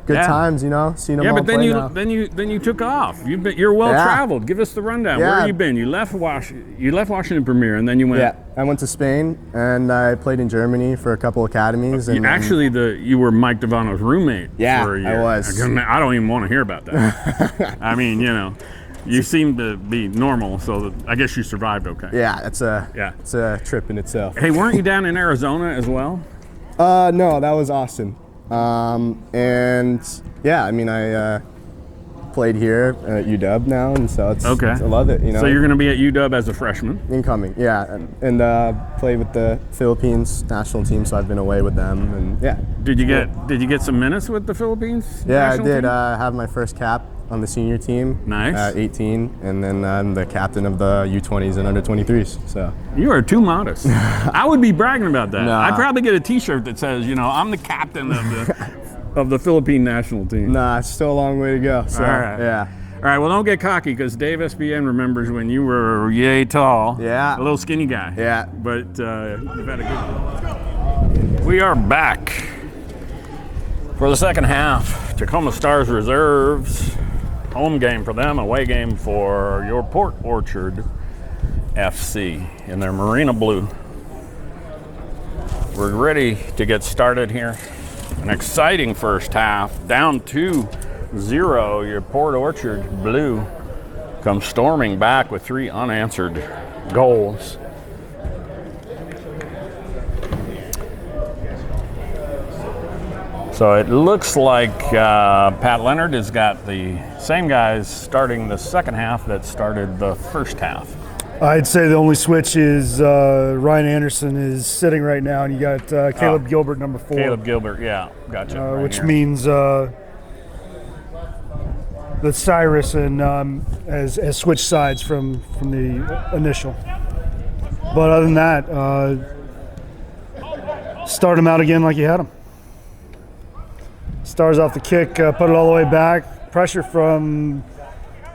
Good times, Seen them all but play now. then you took off. You're well traveled. Give us the rundown. Where have you been? You left Washington Premier, and then you went. Yeah, I went to Spain and I played in Germany for a couple academies. And you were Mike Divano's roommate. Yeah, for a year. I was. I don't even want to hear about that. I mean, you seem to be normal, so I guess you survived okay. Yeah, it's a trip in itself. Hey, weren't you down in Arizona as well? No, that was Austin. And yeah, I mean, I played here at UW now, and so it's okay. I love it. So you're going to be at UW as a freshman? Incoming, yeah, and played with the Philippines national team, so I've been away with them, and yeah. Did you get some minutes with the Philippines? Yeah, I did. Team? Have my first cap on the senior team. Nice. At 18, and then I'm the captain of the U20s and under 23s. So you are too modest. I would be bragging about that. Nah. I'd probably get a T-shirt that says, I'm the captain of the Philippine national team. Nah, it's still a long way to go. So, all right. Yeah. All right, well, don't get cocky, because DAVEspn remembers when you were yay tall. Yeah. A little skinny guy. Yeah. But you've had a good. We are back for the second half. Tacoma Stars reserves. Home game for them, away game for your Port Orchard FC in their Marina Blue. We're ready to get started here. An exciting first half, down 2-0. Your Port Orchard Blue comes storming back with 3 unanswered goals. So it looks like Pat Leonard has got the same guys starting the second half that started the first half. I'd say the only switch is Ryan Anderson is sitting right now, and you got Caleb Gilbert, number 4. Caleb Gilbert, yeah, gotcha. Which means that Cyrus and has switched sides from the initial. But other than that, start him out again like you had him. Stars off the kick, put it all the way back. Pressure from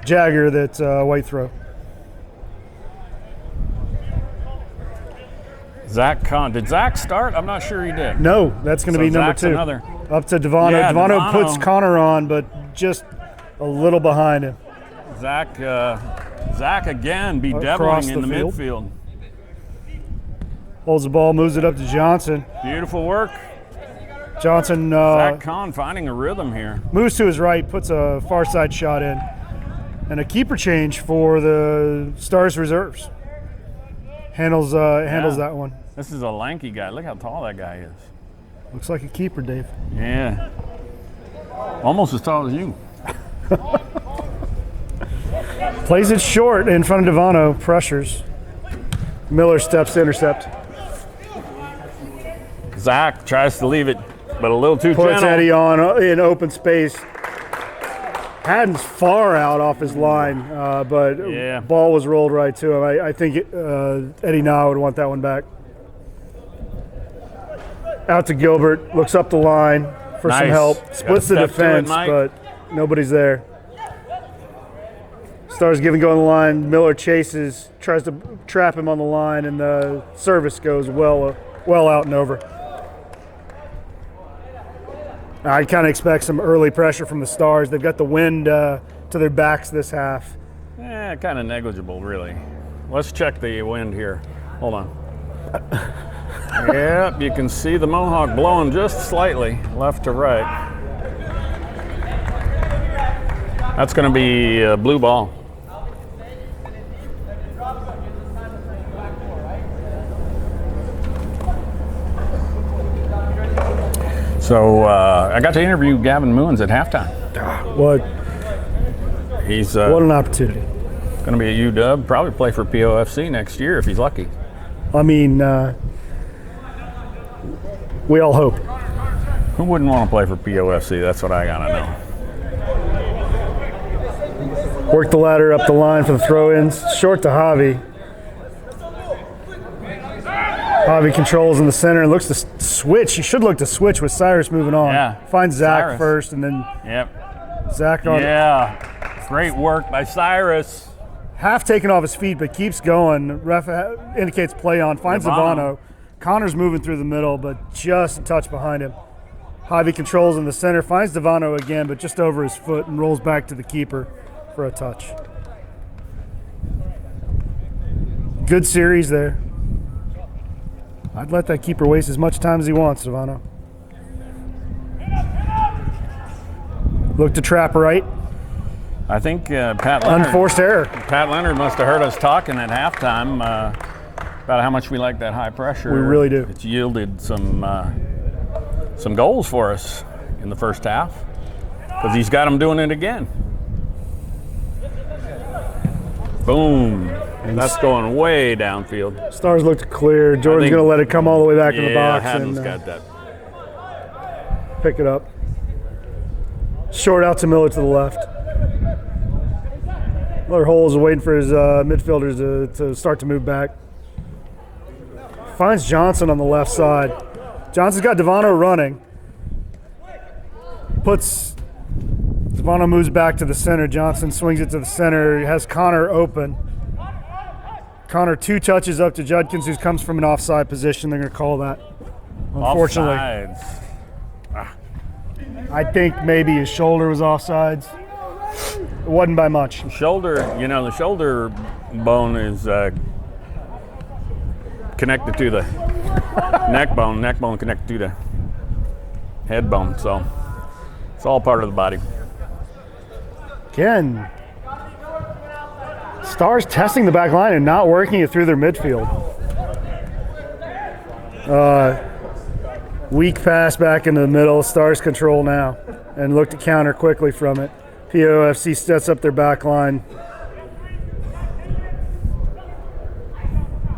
Jagger that white throw. Zach Kahn. Did Zach start? I'm not sure he did. No, that's going to be number Zach's 2. Another. Up to Divano. Yeah, Divano puts Connor on, but just a little behind him. Zach again bedeviling in the midfield. Holds the ball, moves it up to Johnson. Beautiful work. Johnson Zach Kahn finding a rhythm here. Moves to his right, puts a far side shot in. And a keeper change for the Stars reserves. Handles that one. This is a lanky guy. Look how tall that guy is. Looks like a keeper, Dave. Yeah. Almost as tall as you. Plays it short in front of Divano, pressures. Miller steps to intercept. Zach tries to leave it, but a little too Puts gentle. Eddie on in open space. Haddon's far out off his line, but ball was rolled right to him. I think Eddie now would want that one back. Out to Gilbert, looks up the line for some help. Splits the defense, but nobody's there. Stars give and go on the line. Miller chases, tries to trap him on the line, and the service goes well out and over. I kind of expect some early pressure from the Stars. They've got the wind to their backs this half. Kind of negligible, really. Let's check the wind here. Hold on. Yep, you can see the Mohawk blowing just slightly left to right. That's going to be a blue ball. So I got to interview Gavin Muens at halftime. What He's an opportunity. going to be at UW, probably play for POFC next year if he's lucky. I mean, we all hope. Who wouldn't want to play for POFC? That's what I got to know. Work the ladder up the line for the throw-ins. Short to Javi. Javi controls in the center and looks to switch. He should look to switch with Cyrus moving on. Yeah. Finds Zach Cyrus first and then Zach on. Yeah. Great work by Cyrus. Half taken off his feet, but keeps going. Ref indicates play on. Finds Divano. Connor's moving through the middle, but just a touch behind him. Javi controls in the center. Finds Divano again, but just over his foot and rolls back to the keeper for a touch. Good series there. I'd let that keeper waste as much time as he wants, Divano. Look to trap right. I think Pat Leonard. Unforced error. Pat Leonard must have heard us talking at halftime about how much we like that high pressure. We really do. It's yielded some goals for us in the first half because he's got them doing it again. Boom. That's going way downfield. Stars looked clear. Jordan's going to let it come all the way back in the box. Haddon's and got that. Pick it up. Short out to Miller to the left. Miller Holes waiting for his midfielders to start to move back. Finds Johnson on the left side. Johnson's got Divano running. Divano moves back to the center. Johnson swings it to the center. He has Connor open. Connor 2 touches up to Judkins, who comes from an offside position. They're going to call that. Unfortunately. Offsides. I think maybe his shoulder was offsides. It wasn't by much. The shoulder bone is connected to the neck bone. Neck bone connected to the head bone. So it's all part of the body. Again, Stars testing the back line and not working it through their midfield. Weak pass back into the middle. Stars control now and look to counter quickly from it. POFC sets up their back line.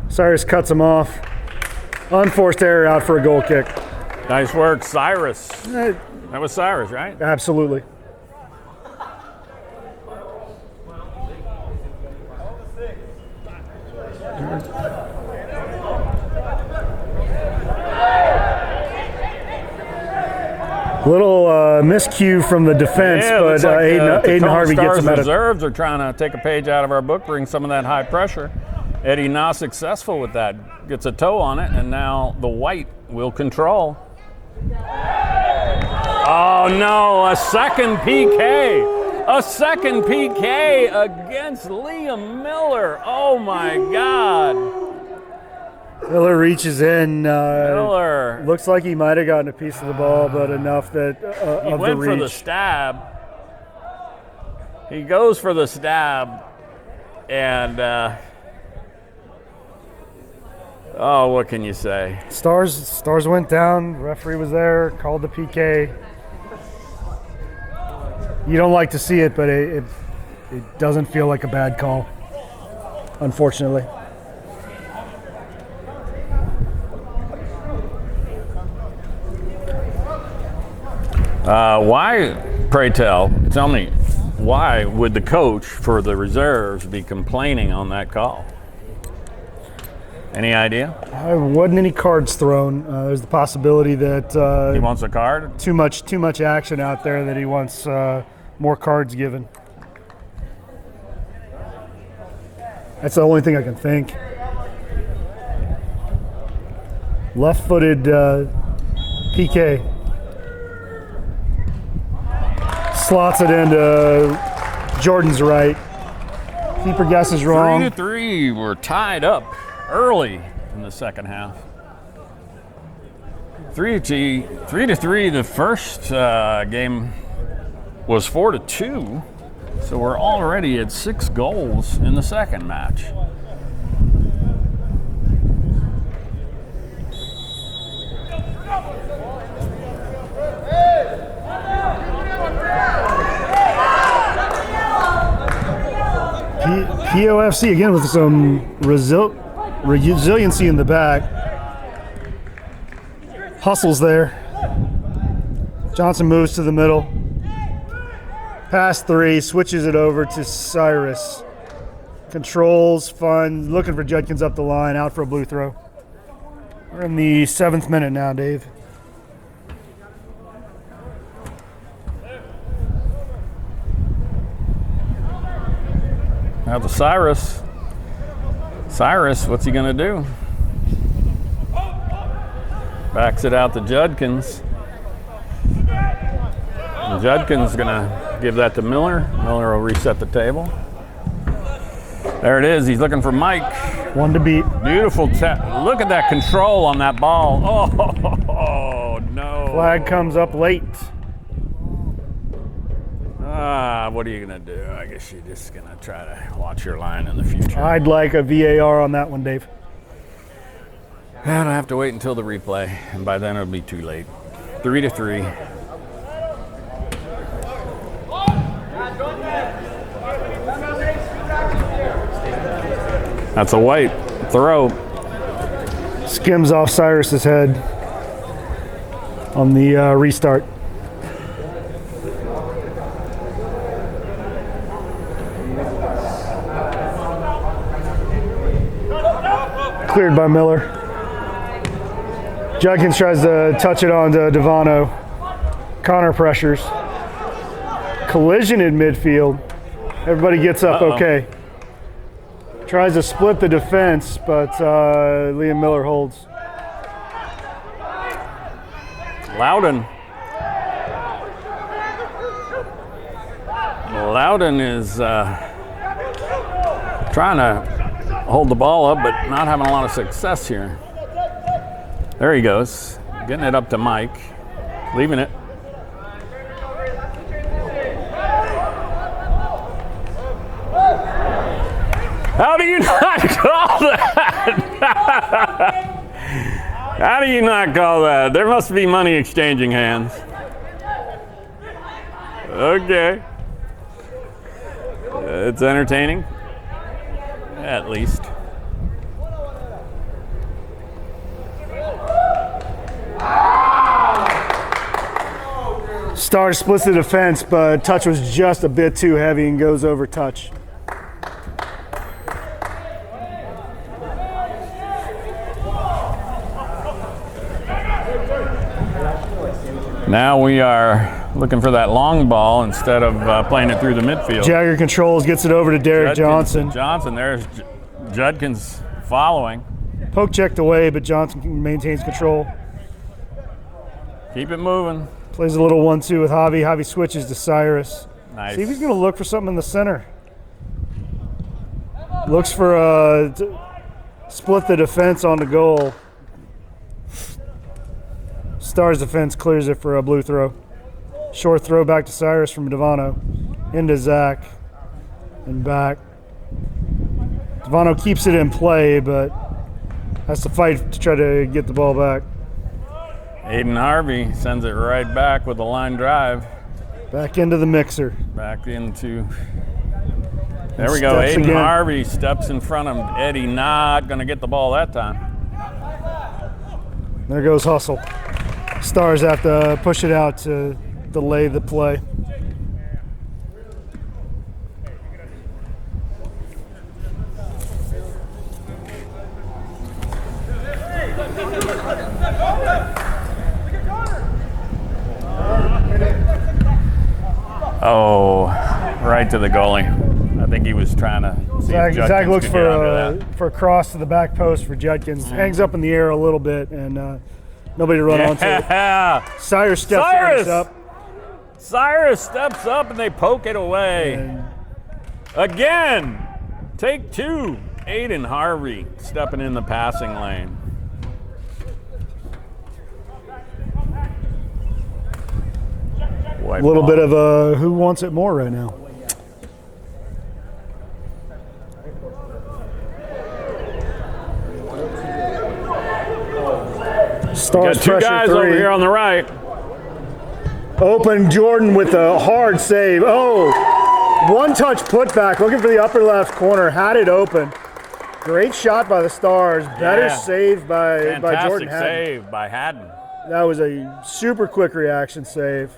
Cyrus cuts him off. Unforced error out for a goal kick. Nice work, Cyrus. That was Cyrus, right? Absolutely. Little miscue from the defense, but like, Aiden Harvey gets him out of. Reserves are trying to take a page out of our book, bring some of that high pressure. Eddie not successful with that. Gets a toe on it, and now the white will control. Oh no, a second PK. A second PK against Liam Miller. Oh my God. Miller reaches in. Miller. Looks like he might have gotten a piece of the ball, but enough that he of went the reach. for the stab. He goes for the stab, and oh, what can you say? Stars went down. Referee was there, called the PK. You don't like to see it, but it doesn't feel like a bad call, unfortunately. Why, pray tell me, why would the coach for the reserves be complaining on that call? Any idea? There wasn't any cards thrown. There's the possibility that He wants a card? too much action out there, that he wants more cards given. That's the only thing I can think. Left-footed PK. Slots it into Jordan's right. Keeper guess is wrong. 3-3. We're tied up early in the second half. 3-3. The first game was 4-2. So we're already at 6 goals in the second match. POFC again with some resiliency in the back. Hustles there. Johnson moves to the middle. Pass 3, switches it over to Cyrus. Controls, fun, looking for Judkins up the line, out for a blue throw. We're in the 7th minute now, Dave. Now to Cyrus. Cyrus, what's he gonna do? Backs it out to Judkins. And Judkins is gonna give that to Miller. Miller will reset the table. There it is, he's looking for Mike. One to beat. Beautiful, look at that control on that ball. Oh, no. Flag comes up late. What are you gonna do? I guess you're just gonna try to watch your line in the future. I'd like a VAR on that one, Dave. And I have to wait until the replay, and by then it'll be too late. 3-3. That's a white throw. Skims off Cyrus's head on the restart. Cleared by Miller. Judkins tries to touch it on to Divano. Connor pressures. Collision in midfield. Everybody gets up okay. Tries to split the defense, but Liam Miller holds. Louden. Louden is trying to hold the ball up, but not having a lot of success here. There he goes, getting it up to Mike, leaving it. How do you not call that? How do you not call that? There must be money exchanging hands. Okay. It's entertaining. At least. Star splits the defense, but touch was just a bit too heavy and goes over touch. Now we are looking for that long ball instead of playing it through the midfield. Jagger controls, gets it over to Derek Johnson. There's Judkins following. Poke checked away, but Johnson maintains control. Keep it moving. Plays a little 1-2 with Javi. Javi switches to Cyrus. Nice. See if he's going to look for something in the center. Looks for split the defense on the goal. Star's defense clears it for a blue throw. Short throw back to Cyrus from Divano. Into Zach. And back. Divano keeps it in play, but has to fight to try to get the ball back. Aiden Harvey sends it right back with a line drive. Back into the mixer. Back into. There we go. Aiden again. Harvey steps in front of Eddie. Not going to get the ball that time. There goes Hustle. Stars have to push it out to delay the play. Oh, right to the goalie. I think he was trying to see if Judkins Zach looks could get under that. for a cross to the back post for Judkins. Hangs up in the air a little bit, and nobody to run onto it. Cyrus steps up. Cyrus steps up, and they poke it away. And Again. Take 2. Aiden Harvey stepping in the passing lane. A little bit of a who wants it more right now. Stars Got 2 pressure guys 3. over here on the right. Open Jordan with a hard save. Oh, one-touch putback, looking for the upper left corner, had it open. Great shot by the Stars. Better save by Jordan Fantastic Haddon. save by Haddon. That was a super quick reaction save.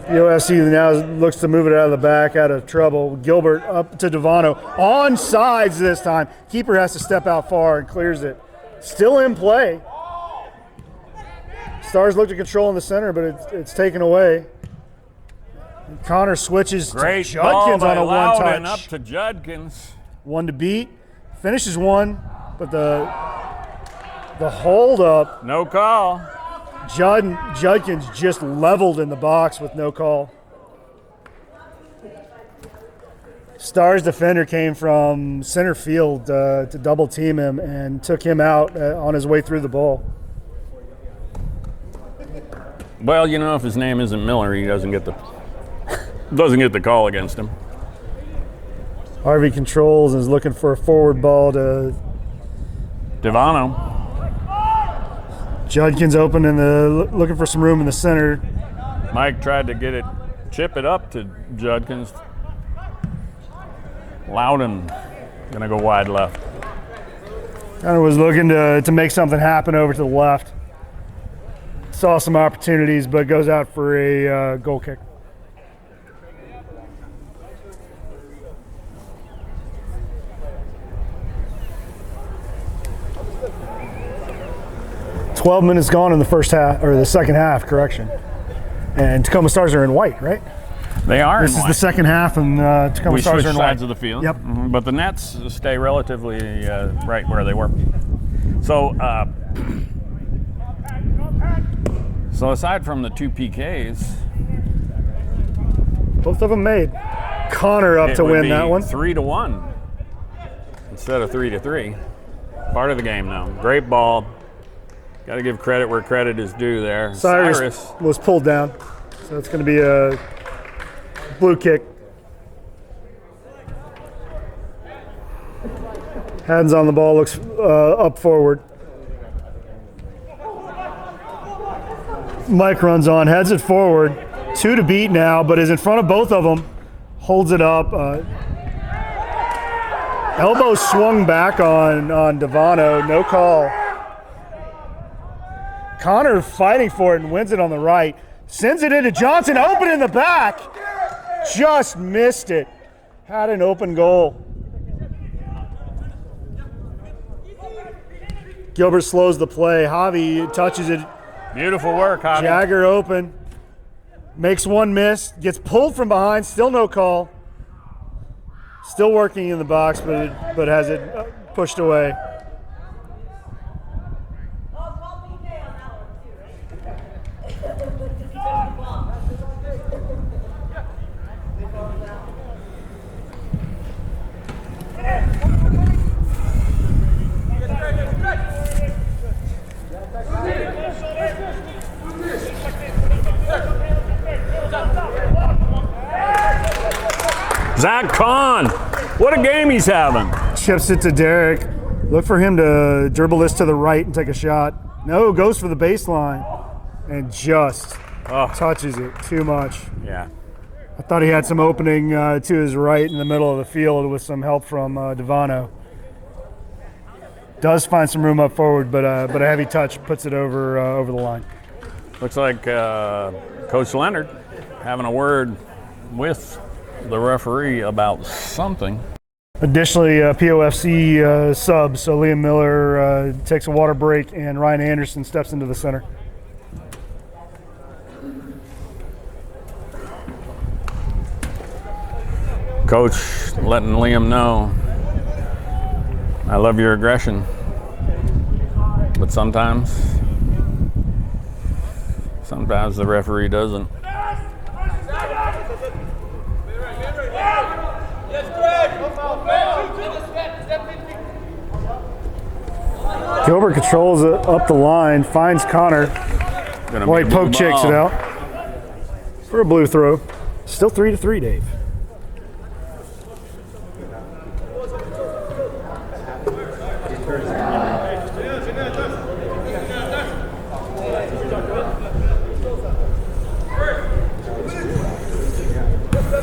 POFC now looks to move it out of the back, out of trouble. Gilbert up to Divano. On sides this time. Keeper has to step out far and clears it. Still in play. Stars look to control in the center, but it's taken away. Connor switches Great to Judkins on a Louden one-touch. up to Judkins. One to beat. Finishes one, but the hold up. No call. Judkins just leveled in the box with no call. Stars defender came from center field to double team him and took him out on his way through the ball. Well, you know, if his name isn't Miller, he doesn't get the call against him. Harvey controls and is looking for a forward ball to Divano. Judkins open and looking for some room in the center. Mike tried to chip it up to Judkins. Louden gonna go wide left. Connor was looking to make something happen over to the left. Saw some opportunities, but goes out for a goal kick. "12 minutes gone in the first half, or the second half, correction. And Tacoma Stars are in white, right? They are. This is the second half, and Tacoma We Stars switched are in sides white. of the field. Yep. But the nets stay relatively right where they were. So, aside from the 2 PKs, Both of them made. Connor up it to would win be that one. 3-1 instead of 3-3. Part of the game now. Great ball. Got to give credit where credit is due there. Cyrus was pulled down, so it's going to be a blue kick. Hands on the ball, looks up forward. Mike runs on, heads it forward. 2 to beat now, but is in front of both of them. Holds it up. Elbow swung back on Divano, no call. Connor fighting for it and wins it on the right. Sends it into Johnson, open in the back. Just missed it. Had an open goal. Gilbert slows the play. Javi touches it. Beautiful work, Javi. Jagger open. Makes one miss. Gets pulled from behind. Still no call. Still working in the box, but has it pushed away. Zach Kahn, what a game he's having. Chips it to Derek. Look for him to dribble this to the right and take a shot. No, goes for the baseline and just touches it too much. Yeah. I thought he had some opening to his right in the middle of the field with some help from Divano. Does find some room up forward, but a heavy touch puts it over the line. Looks like Coach Leonard having a word with the referee about something. Additionally, POFC subs, so Liam Miller takes a water break and Ryan Anderson steps into the center. Coach letting Liam know, I love your aggression, but sometimes the referee doesn't. Gilbert controls it up the line, finds Connor. White poke checks it out for a blue throw. Still 3-3, Dave.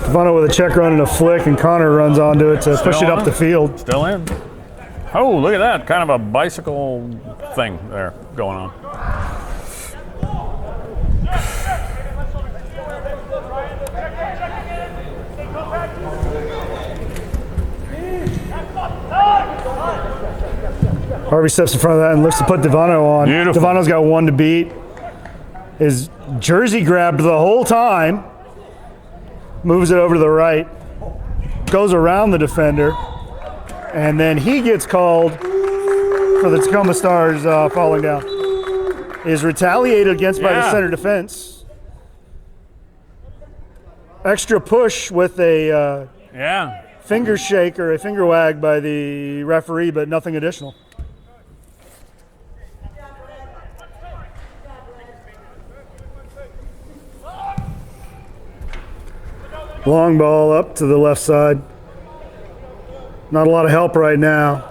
Divano with a check run and a flick, and Connor runs onto it to push it up the field. Still in. Oh, look at that. Kind of a bicycle thing there going on. Harvey steps in front of that and looks to put Divano on. Beautiful. Divano's got one to beat. His jersey grabbed the whole time. Moves it over to the right. Goes around the defender. And then he gets called for the Tacoma Stars falling down. Is retaliated against by the center defense. Extra push with a finger shake or a finger wag by the referee, but nothing additional. Long ball up to the left side. Not a lot of help right now.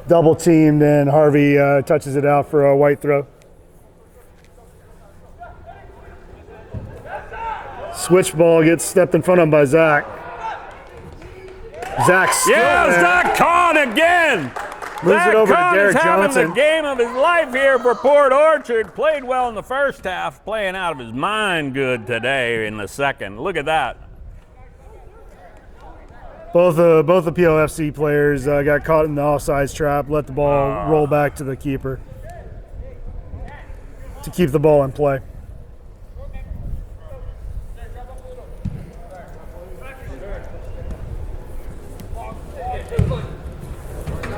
Double teamed, and Harvey touches it out for a white throw. Switch ball gets stepped in front of by Zach. Zach's still there. Zach caught again. Moves it over to Derek Johnson. Having the game of his life here for Port Orchard. Played well in the first half, playing out of his mind good today in the second. Look at that. Both the POFC players got caught in the offsides trap, let the ball roll back to the keeper to keep the ball in play.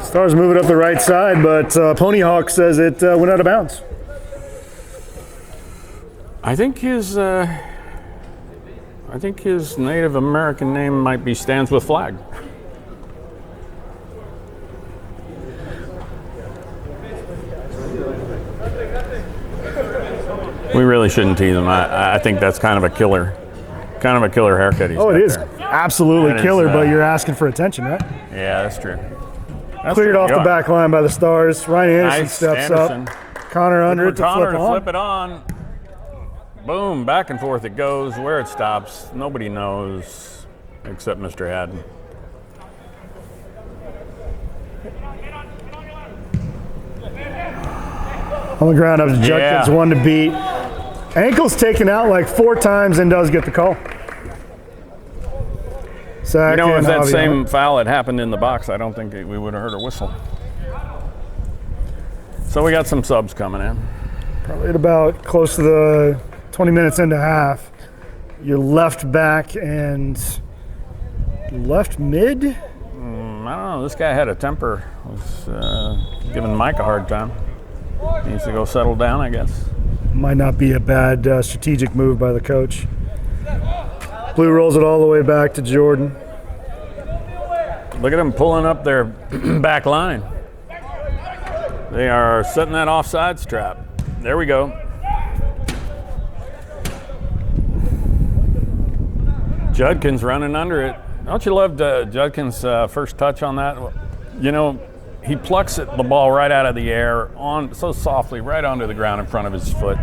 Stars move it up the right side, but Pony Hawk says it went out of bounds. I think his Native American name might be Stands with Flag. We really shouldn't tease him. I think that's kind of a killer haircut. It is there. absolutely That killer, is, but you're asking for attention, right? Yeah, that's true. Cleared off the back line by the Stars. Ryan Anderson steps up. Connor under it to flip it on. Boom, back and forth it goes. Where it stops, nobody knows except Mr. Haddon. On the ground up to Judkins, one to beat. Ankle's taken out like 4 times and does get the call. Sack, you know, if that Javi same foul had happened in the box, I don't think we would have heard a whistle. So we got some subs coming in. Probably at about close to the 20 minutes into half. Your left back and left mid? I don't know. This guy had a temper. Was giving Mike a hard time. Needs to go settle down, I guess. Might not be a bad strategic move by the coach. Blue rolls it all the way back to Jordan. Look at them pulling up their back line. They are setting that offsides trap. There we go. Judkins running under it. Don't you love Judkins' first touch on that? You know, he plucks the ball right out of the air on so softly, right onto the ground in front of his foot.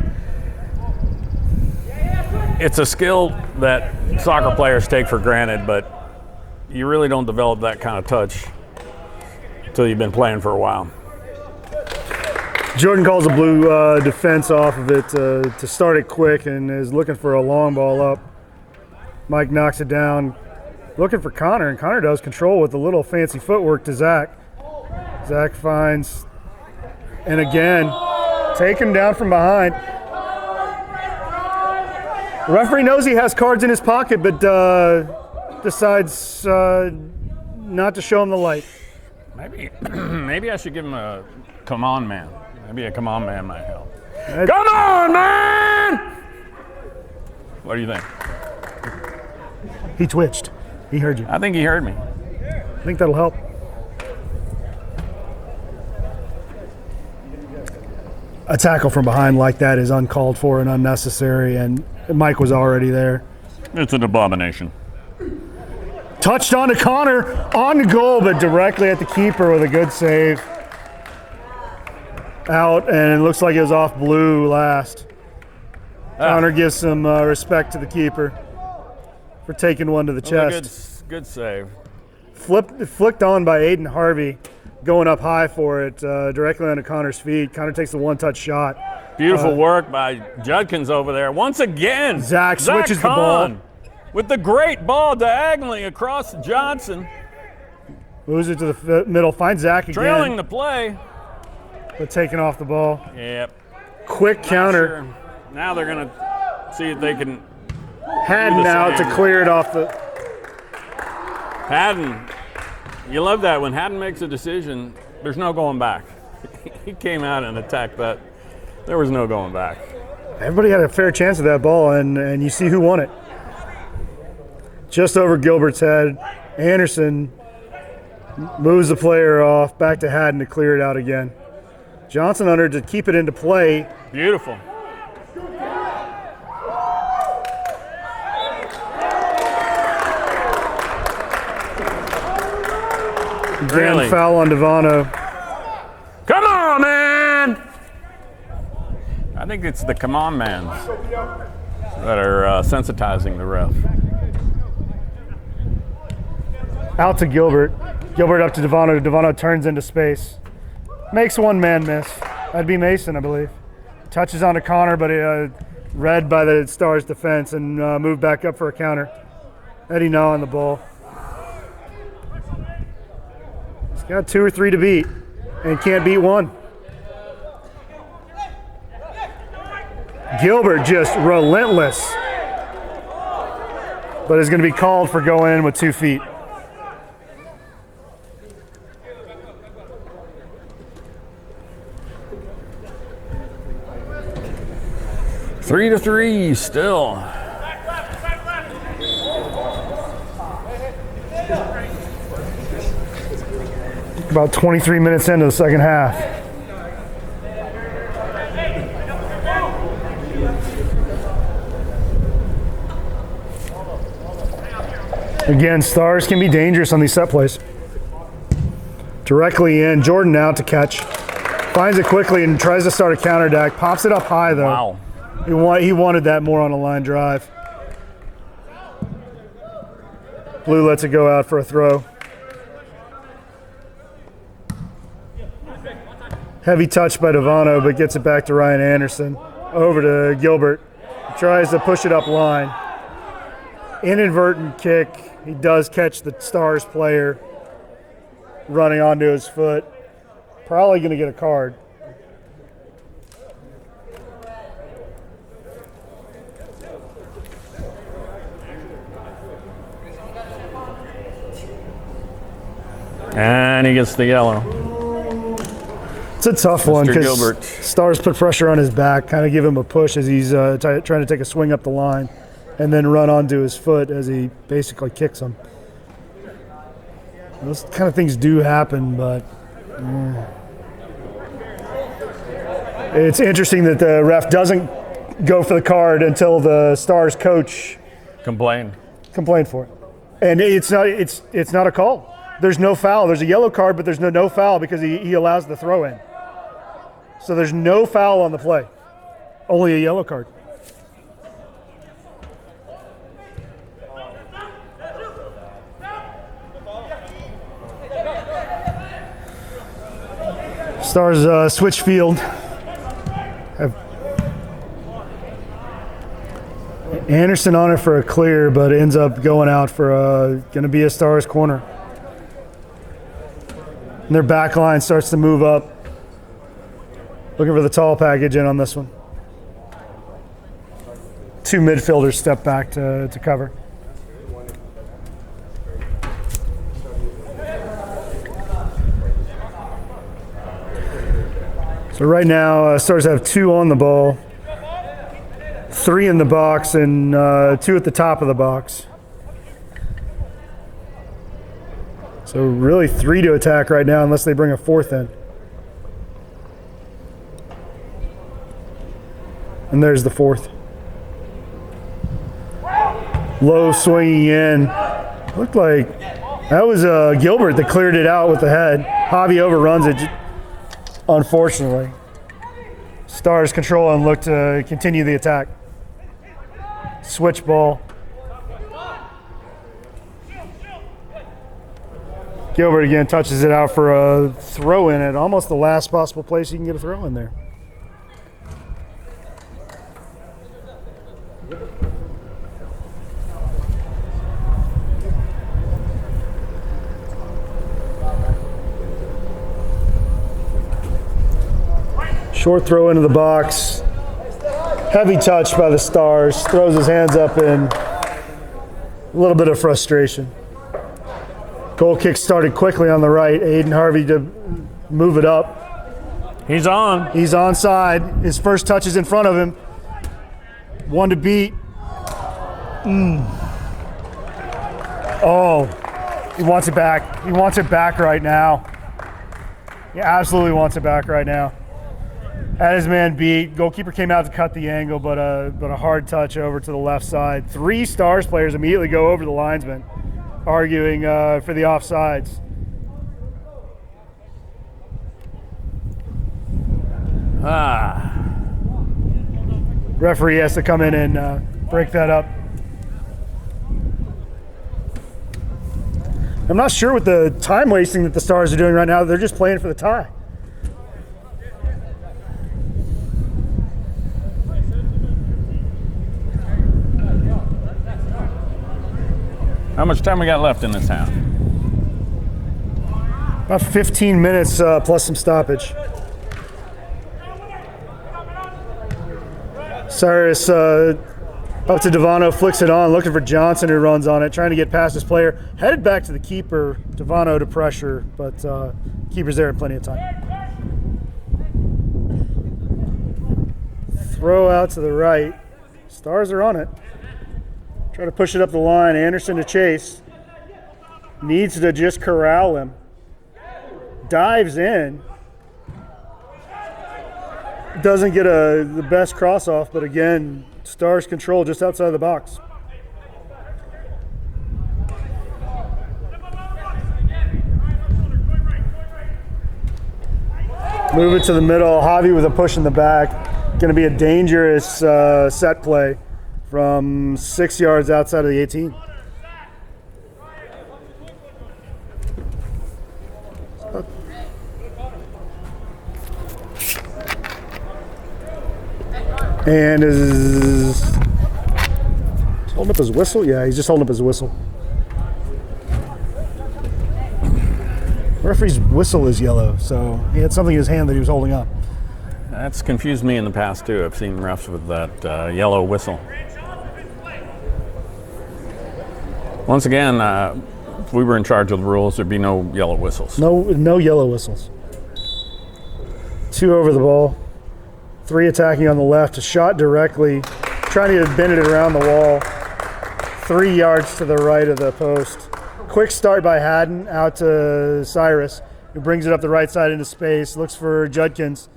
It's a skill that soccer players take for granted, but you really don't develop that kind of touch until you've been playing for a while. Jordan calls a blue defense off of it to start it quick and is looking for a long ball up. Mike knocks it down, looking for Connor, and Connor does control with a little fancy footwork to Zach. Zach finds, and again, take him down from behind. The referee knows he has cards in his pocket, but decides not to show him the light. Maybe I should give him a come on man. Maybe a come on man might help. Come on, man! What do you think? He twitched. He heard you. I think he heard me. I think that'll help. A tackle from behind like that is uncalled for and unnecessary, and Mike was already there. It's an abomination. Touched on to Connor, on the goal, but directly at the keeper with a good save. Out, and it looks like it was off blue last. Connor gives some respect to the keeper for taking one to the chest. Good save. Flicked on by Aiden Harvey, going up high for it, directly onto Connor's feet. Connor takes the one-touch shot. Beautiful work by Judkins over there. Once again, Zach switches the ball. With the great ball diagonally across Johnson. Moves it to the middle, finds Zach again. Trailing the play. But taking off the ball. Yep. Quick counter. Sure. Now they're going to see if they can. Haddon out to clear it off the. Haddon. You love that. When Haddon makes a decision, there's no going back. He came out and attacked that. There was no going back. Everybody had a fair chance of that ball, and you see who won it. Just over Gilbert's head. Anderson moves the player off, back to Haddon to clear it out again. Johnson under to keep it into play. Beautiful. Again, Really? foul on Divano. Come on, man! I think it's the come on mans that are sensitizing the ref. Out to Gilbert. Gilbert up to Divano. Divano turns into space. Makes one man miss. That'd be Mason, I believe. Touches onto Connor, but read by the Stars defense and moved back up for a counter. Eddie Naw on the ball. He's got 2 or 3 to beat and can't beat one. Gilbert just relentless, but is going to be called for going in with 2 feet. Three to three still. About 23 minutes into the second half. Again, Stars can be dangerous on these set plays. Directly in, Jordan out to catch. Finds it quickly and tries to start a counter attack. Pops it up high though. Wow. He wanted that more on a line drive. Blue lets it go out for a throw. Heavy touch by Divano, but gets it back to Ryan Anderson. Over to Gilbert. Tries to push it up line. Inadvertent kick. He does catch the Stars player running onto his foot. Probably going to get a card. And he gets the yellow. It's a tough one Gilbert. because Stars put pressure on his back, kind of give him a push as he's trying to take a swing up the line and then run onto his foot as he basically kicks him. Those kind of things do happen, but it's interesting that the ref doesn't go for the card until the Stars coach Complained. complained for it. And it's not a call. There's no foul. There's a yellow card, but there's no foul because he allows the throw in. So there's no foul on the play. Only a yellow card. Stars switch field. Have Anderson on it for a clear, but ends up going out for going to be a Stars corner. And their back line starts to move up. Looking for the tall package in on this one. 2 midfielders step back to cover. So right now, Stars have 2 on the ball, 3 in the box, and 2 at the top of the box. So really 3 to attack right now unless they bring a 4th in. And there's the 4th. Low swinging in. Looked like that was Gilbert that cleared it out with the head. Javi overruns it, unfortunately. Stars control and look to continue the attack. Switch ball. Gilbert again touches it out for a throw in at almost the last possible place you can get a throw in there. Short throw into the box. Heavy touch by the Stars. Throws his hands up in a little bit of frustration. Goal kick started quickly on the right. Aiden Harvey to move it up. He's on. He's onside. His first touch is in front of him. 1 to beat. Oh, he wants it back. He wants it back right now. He absolutely wants it back right now. Had his man beat. Goalkeeper came out to cut the angle, but a hard touch over to the left side. 3 Stars players immediately go over the linesman, arguing for the offsides. Referee has to come in and break that up. I'm not sure what the time wasting that the Stars are doing right now. They're just playing for the tie. How much time we got left in this half? About 15 minutes plus some stoppage. Cyrus up to Divano, flicks it on, looking for Johnson who runs on it, trying to get past his player. Headed back to the keeper, Divano to pressure, but keeper's there in plenty of time. Throw out to the right. Stars are on it. Try to push it up the line. Anderson to chase. Needs to just corral him. Dives in. Doesn't get the best cross off, but again, Stars control just outside the box. Move it to the middle. Javi with a push in the back. Going to be a dangerous set play from 6 yards outside of the 18. And is holding up his whistle? Yeah, he's just holding up his whistle. The referee's whistle is yellow, so he had something in his hand that he was holding up. That's confused me in the past too. I've seen refs with that yellow whistle. Once again, if we were in charge of the rules, there'd be no yellow whistles. No yellow whistles. 2 over the ball. 3 attacking on the left. A shot directly, trying to bend it around the wall. 3 yards to the right of the post. Quick start by Haddon out to Cyrus, who brings it up the right side into space. Looks for Judkins.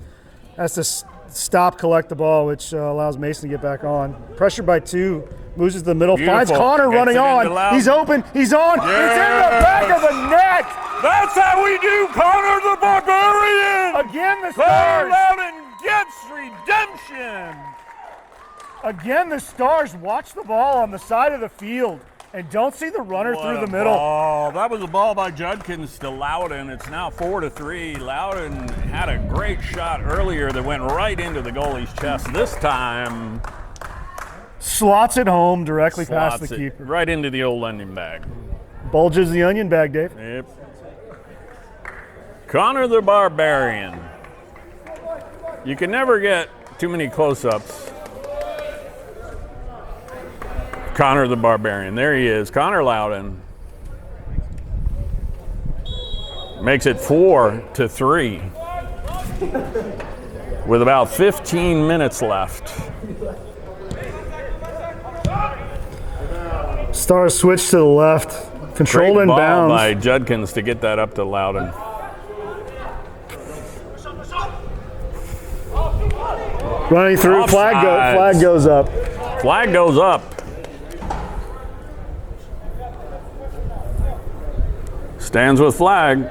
Has to stop, collect the ball, which allows Mason to get back on. Pressured by 2. Moves to the middle, Beautiful. finds Connor running on. He's open, he's on, Yes. It's in the back of the net! That's how we do Connor the Barbarian! Again the Connor Stars! Louden gets redemption! Again the Stars watch the ball on the side of the field and don't see the runner What through a the middle. Ball. That was a ball by Judkins to Louden. It's now 4-3. Louden had a great shot earlier that went right into the goalie's chest. This time, Slots it home directly past the slots it keeper. right into the old onion bag. Bulges the onion bag, Dave. Yep. Connor the Barbarian. You can never get too many close-ups. Connor the Barbarian. There he is. Connor Louden makes it 4-3 with about 15 minutes left. Stars switch to the left. Controlled Great in ball bounds. by Judkins to get that up to Louden. Running through, flag goes up. Flag goes up. Stands with flag,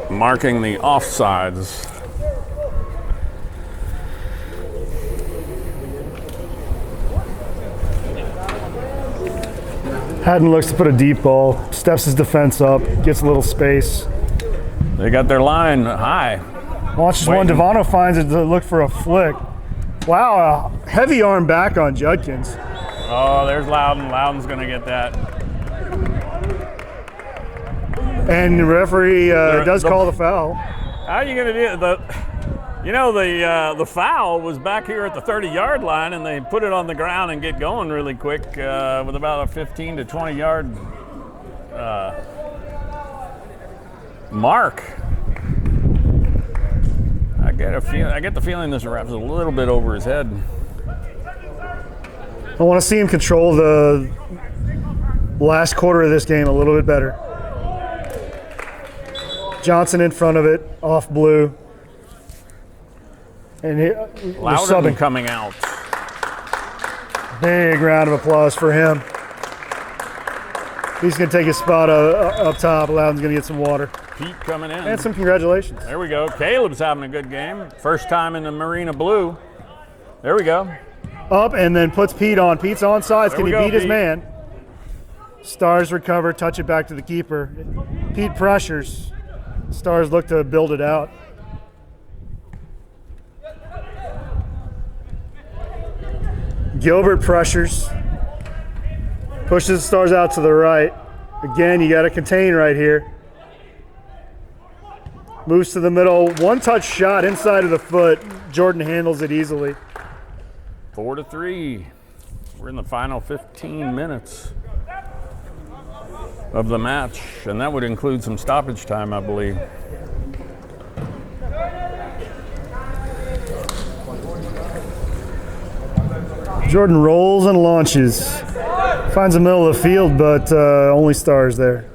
marking the offsides. Haddon looks to put a deep ball, steps his defense up, gets a little space. They got their line high. Launches one, Divano finds it to look for a flick. Wow, a heavy arm back on Judkins. Oh, there's Louden. Louden's going to get that. And the referee does call the foul. How are you going to do it? The foul was back here at the 30-yard line, and they put it on the ground and get going really quick with about a 15 to 20-yard mark. I get the feeling this ref's a little bit over his head. I want to see him control the last quarter of this game a little bit better. Johnson in front of it, off blue. And Louden coming out. Big round of applause for him. He's going to take his spot up top. Louden's going to get some water. Pete coming in. And some congratulations. There we go. Caleb's having a good game. First time in the Marina Blue. There we go. Up and then puts Pete on. Pete's on sides. Can he beat his Pete. man? Stars recover, touch it back to the keeper. Pete pressures. Stars look to build it out. Gilbert pressures. Pushes the Stars out to the right. Again, you got to contain right here. Moves to the middle. One-touch shot inside of the foot. Jordan handles it easily. 4-3. We're in the final 15 minutes of the match, and that would include some stoppage time, I believe. Jordan rolls and launches. Finds the middle of the field, but only Stars there.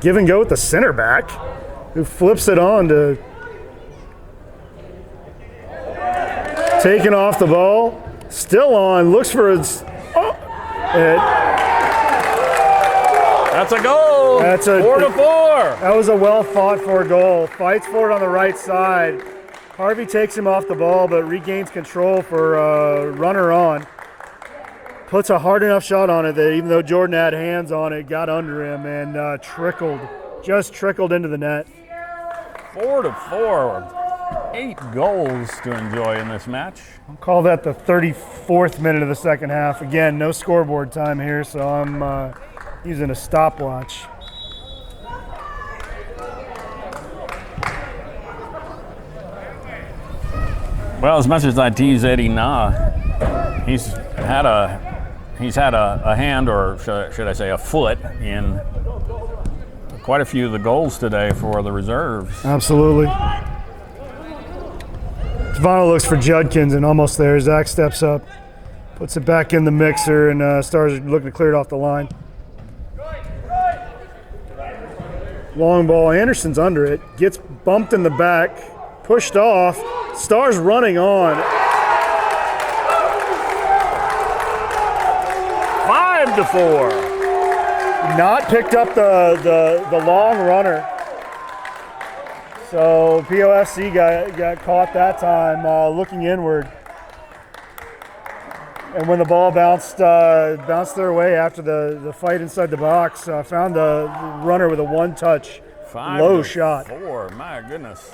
Give and go with the center back, who flips it on to taking off the ball. Still on, looks for his. That's a goal. That's a 4-4. That was a well fought for goal. Fights for it on the right side. Harvey takes him off the ball, but regains control for runner on. Puts a hard enough shot on it that even though Jordan had hands on it, got under him and just trickled into the net. 4-4. 8 goals to enjoy in this match. I'll call that the 34th minute of the second half. Again, no scoreboard time here, so I'm using a stopwatch. Well, as much as I tease Eddie Nah, he's had a hand, or should I say a foot, in quite a few of the goals today for the reserves. Absolutely. Divano looks for Judkins and almost there. Zach steps up, puts it back in the mixer, and Stars are looking to clear it off the line. Long ball, Anderson's under it, gets bumped in the back, pushed off, Stars running on. 5-4. Not picked up the long runner. So POFC got caught that time looking inward. And when the ball bounced their way after the fight inside the box, found the runner with a one-touch low shot. 5-4, my goodness.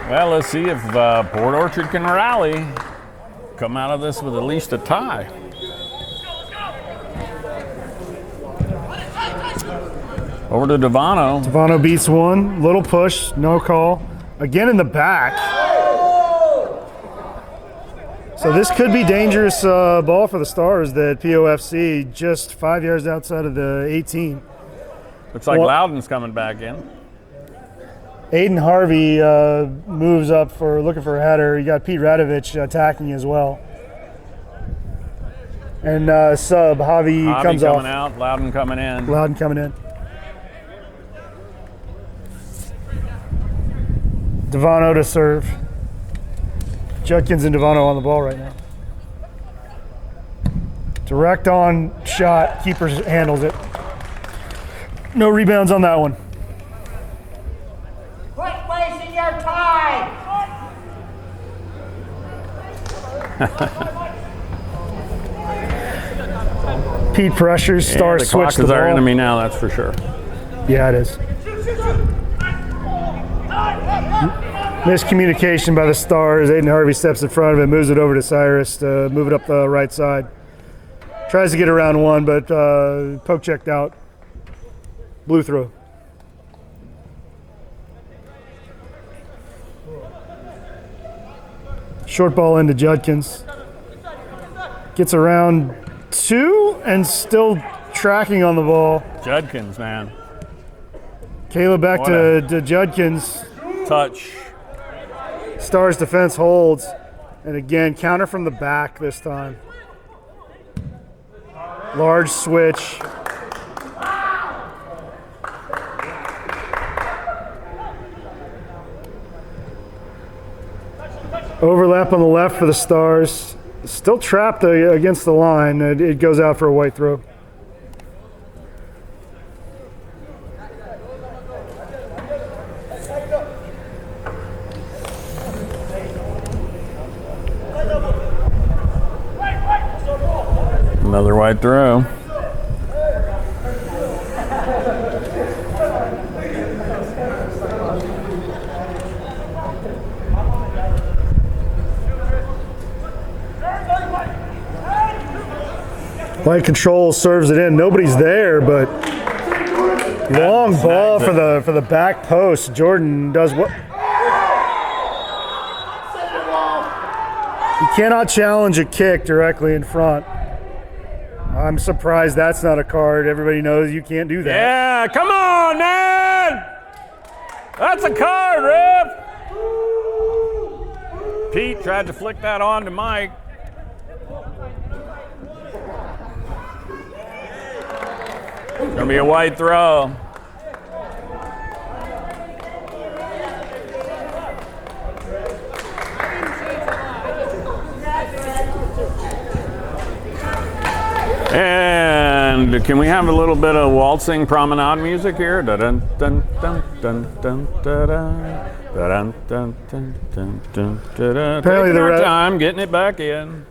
Well, let's see if Port Orchard can rally, come out of this with at least a tie. Over to Divano. Divano beats one, little push, no call. Again in the back. So this could be dangerous ball for the Stars that POFC just 5 yards outside of the 18. Looks like Louden's coming back in. Aiden Harvey moves up for looking for a header. You got Pete Radovich attacking as well. And sub, Javi comes coming off. out, Louden coming in. Louden coming in. Divano to serve. Judkins and Divano on the ball right now. Direct on shot, keeper handles it. No rebounds on that one. Quit wasting your time! Pete pressures, Stars the switch clock the is our ball. enemy now, that's for sure. Yeah, it is. Miscommunication by the Stars. Aiden Harvey steps in front of it, moves it over to Cyrus to move it up the right side. Tries to get around one, but poke checked out. Blue throw. Short ball into Judkins. Gets around two and still tracking on the ball. Judkins, man. Caleb back to Judkins. Touch. Stars defense holds. And again, counter from the back this time. Large switch. Overlap on the left for the Stars. Still trapped against the line. It goes out for a white throw. Another white throw. Light control serves it in. Nobody's there, but long ball for the back post. Jordan does what? You cannot challenge a kick directly in front. I'm surprised that's not a card. Everybody knows you can't do that. Yeah, come on, man! That's a card, ref! Pete tried to flick that on to Mike. It's gonna be a white throw. And can we have a little bit of waltzing promenade music here? Dun dun dun dun dun dun dun dun dun dun dun. Apparently the time getting it back in.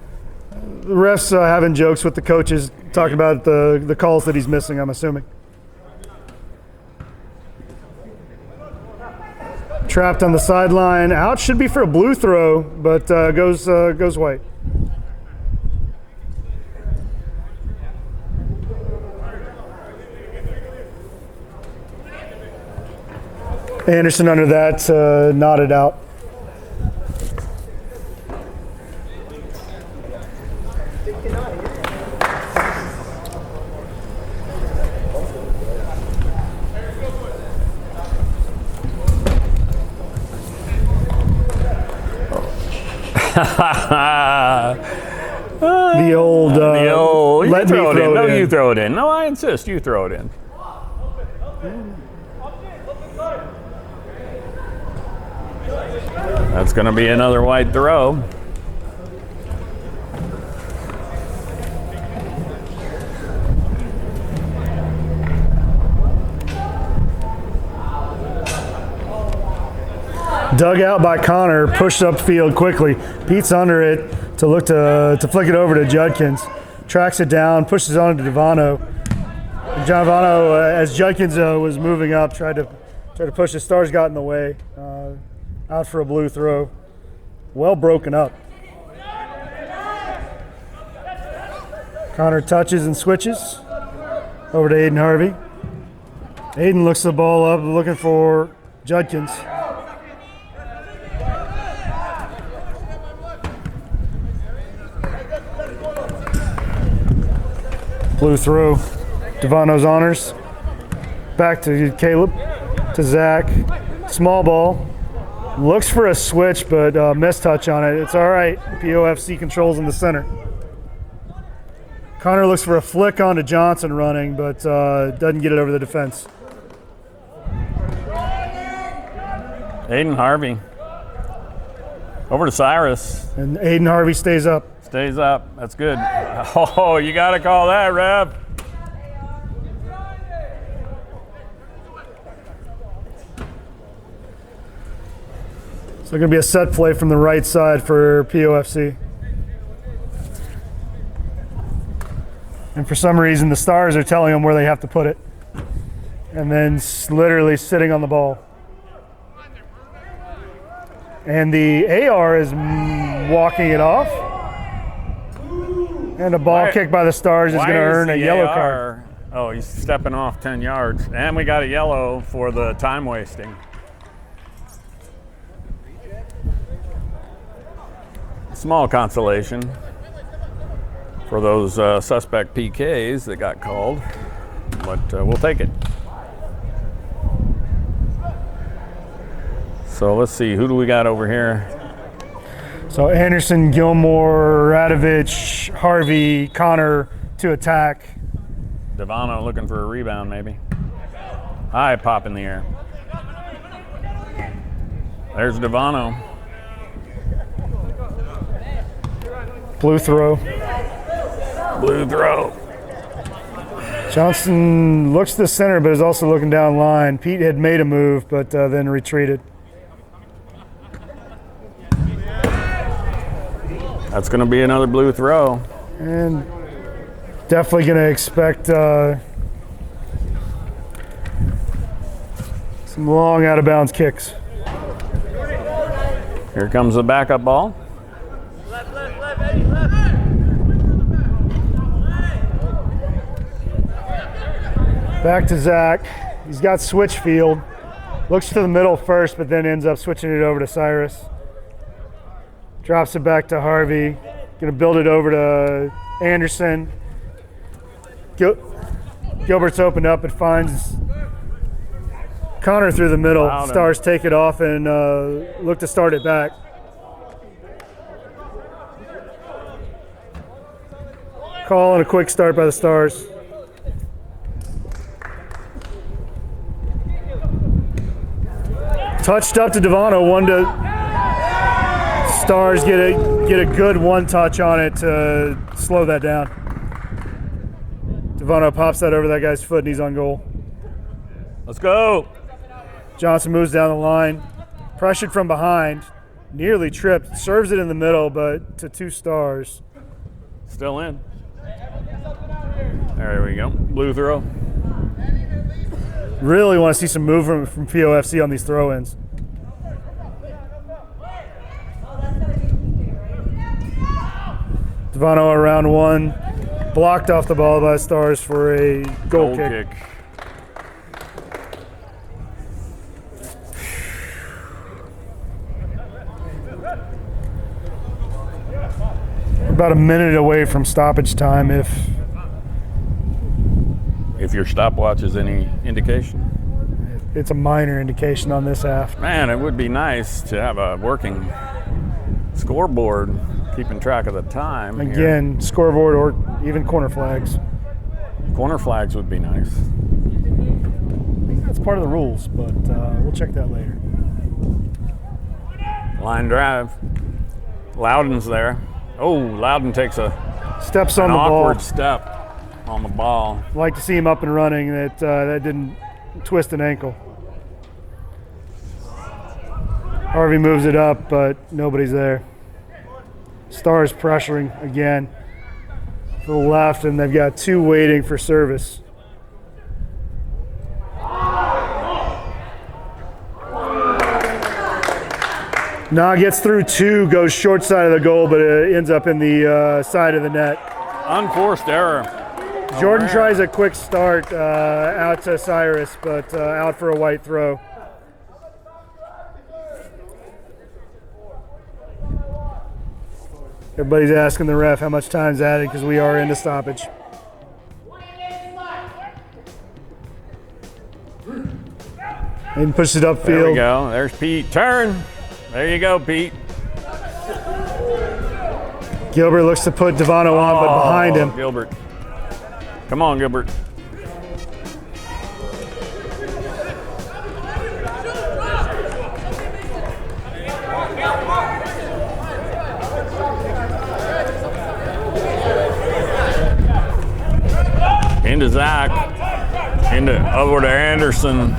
The refs having jokes with the coaches, talking about the calls that he's missing, I'm assuming. Trapped on the sideline. Out should be for a blue throw, but goes white. Anderson under that, nodded out. The old you let throw me it in. throw No, it in. you throw it in. No, I insist. You throw it in. That's going to be another white throw. Dug out by Connor, pushed upfield quickly. Pete's under it to look to flick it over to Judkins. Tracks it down, pushes on to Divano. John Divano, as Judkins was moving up, tried to push. The Stars got in the way. Out for a blue throw. Well broken up. Connor touches and switches over to Aiden Harvey. Aiden looks the ball up, looking for Judkins. Blue throw. Divano's honors. Back to Caleb, to Zach. Small ball. Looks for a switch, but missed touch on it. It's all right. POFC controls in the center. Connor looks for a flick onto Johnson running, but doesn't get it over the defense. Aiden Harvey. Over to Cyrus. And Aiden Harvey stays up. Stays up. That's good. Oh, you got to call that, Rev. So going to be a set play from the right side for POFC. And for some reason, the Stars are telling them where they have to put it. And then literally sitting on the ball. And the AR is walking it off. And a ball kick by the Stars is going to earn a yellow card. Oh, he's stepping off 10 yards. And we got a yellow for the time wasting. Small consolation for those suspect PKs that got called, but we'll take it. So let's see, who do we got over here? So Anderson, Gilmore, Radovich, Harvey, Connor to attack. Divano looking for a rebound, maybe. High pop in the air. There's Divano. Blue throw. Blue throw. Johnson looks to the center, but is also looking down line. Pete had made a move, but then retreated. That's going to be another blue throw. And definitely going to expect some long out of bounds kicks. Here comes the backup ball. Back to Zach. He's got switch field. Looks to the middle first, but then ends up switching it over to Cyrus. Drops it back to Harvey. Gonna build it over to Anderson. Gilbert's opened up and finds Connor through the middle. Louden. Stars take it off and look to start it back. Call and a quick start by the Stars. Touched up to Divano, one to Stars get a good one touch on it to slow that down. Divano pops that over that guy's foot and he's on goal. Let's go. Johnson moves down the line, pressured from behind, nearly tripped, serves it in the middle, but to two Stars. Still in. There we go. Blue throw. Really want to see some movement from POFC on these throw-ins. Divano around one, blocked off the ball by the Stars for a goal kick. About a minute away from stoppage time if your stopwatch is any indication. It's a minor indication on this half. Man, it would be nice to have a working scoreboard keeping track of the time. Again, here. Scoreboard or even corner flags. Corner flags would be nice. I think that's part of the rules, but we'll check that later. Line drive. Loudon's there. Oh, Louden takes Steps on an the ball. awkward step on the ball. Like to see him up and running. That didn't twist an ankle. Harvey moves it up, but nobody's there. Stars pressuring again to the left, and they've got two waiting for service. Nah gets through two, goes short side of the goal, but it ends up in the side of the net. Unforced error. Jordan tries a quick start out to Cyrus, but out for a white throw. Everybody's asking the ref how much time's added because we are into stoppage. And pushes it upfield. There we go. There's Pete. Turn. There you go, Pete. Gilbert looks to put Divano on, but behind him. Gilbert. Come on, Gilbert. Into Zach. Over to Anderson.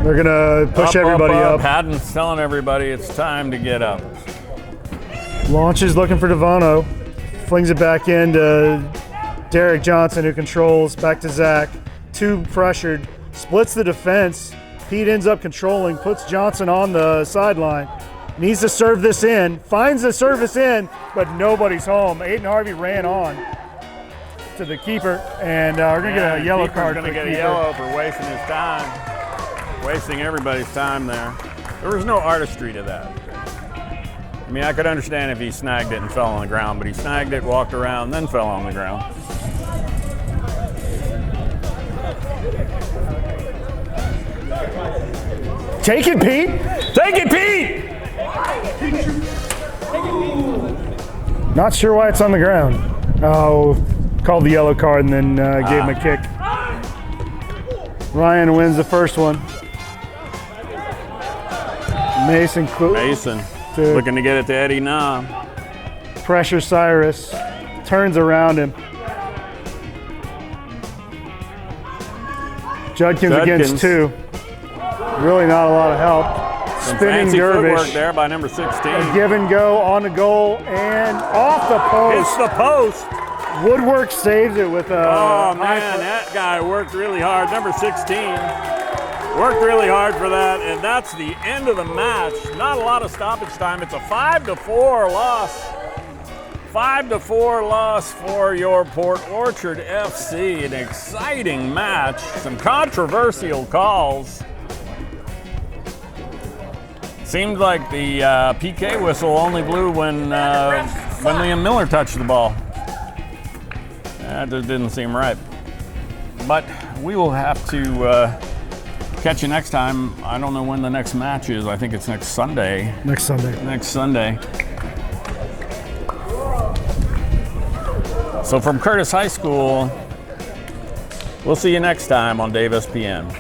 They're gonna push everybody up. Haddon's telling everybody it's time to get up. Launches looking for Divano. Flings it back into Derek Johnson, who controls. Back to Zach. 2 pressured. Splits the defense. Pete ends up controlling. Puts Johnson on the sideline. Needs to serve this in. Finds the service in, but nobody's home. Aiden Harvey ran on to the keeper, and we're going to get a yellow card. Going to get a yellow for wasting his time. Wasting everybody's time there. There was no artistry to that. I mean, I could understand if he snagged it and fell on the ground, but he snagged it, walked around, then fell on the ground. Take it, Pete! Take it, Pete! Not sure why it's on the ground. Oh, called the yellow card and then gave him a kick. Ryan wins the first one. Mason looking to get it to Eddie now. Pressure Cyrus. Turns around him. Judkins against 2. Really not a lot of help. Some Spinning fancy dervish. footwork there by number 16. A give and go on the goal and off the post. It's the post. Woodwork saves it with a. Oh man, that guy worked really hard. Number 16 worked really hard for that, and that's the end of the match. Not a lot of stoppage time. It's a 5-4 loss. 5-4 loss for your Port Orchard FC. An exciting match. Some controversial calls. Seemed like the PK whistle only blew when Liam Miller touched the ball. That just didn't seem right. But we will have to catch you next time. I don't know when the next match is. I think it's next Sunday. Next Sunday. Next Sunday. So from Curtis High School, we'll see you next time on DAVEspn.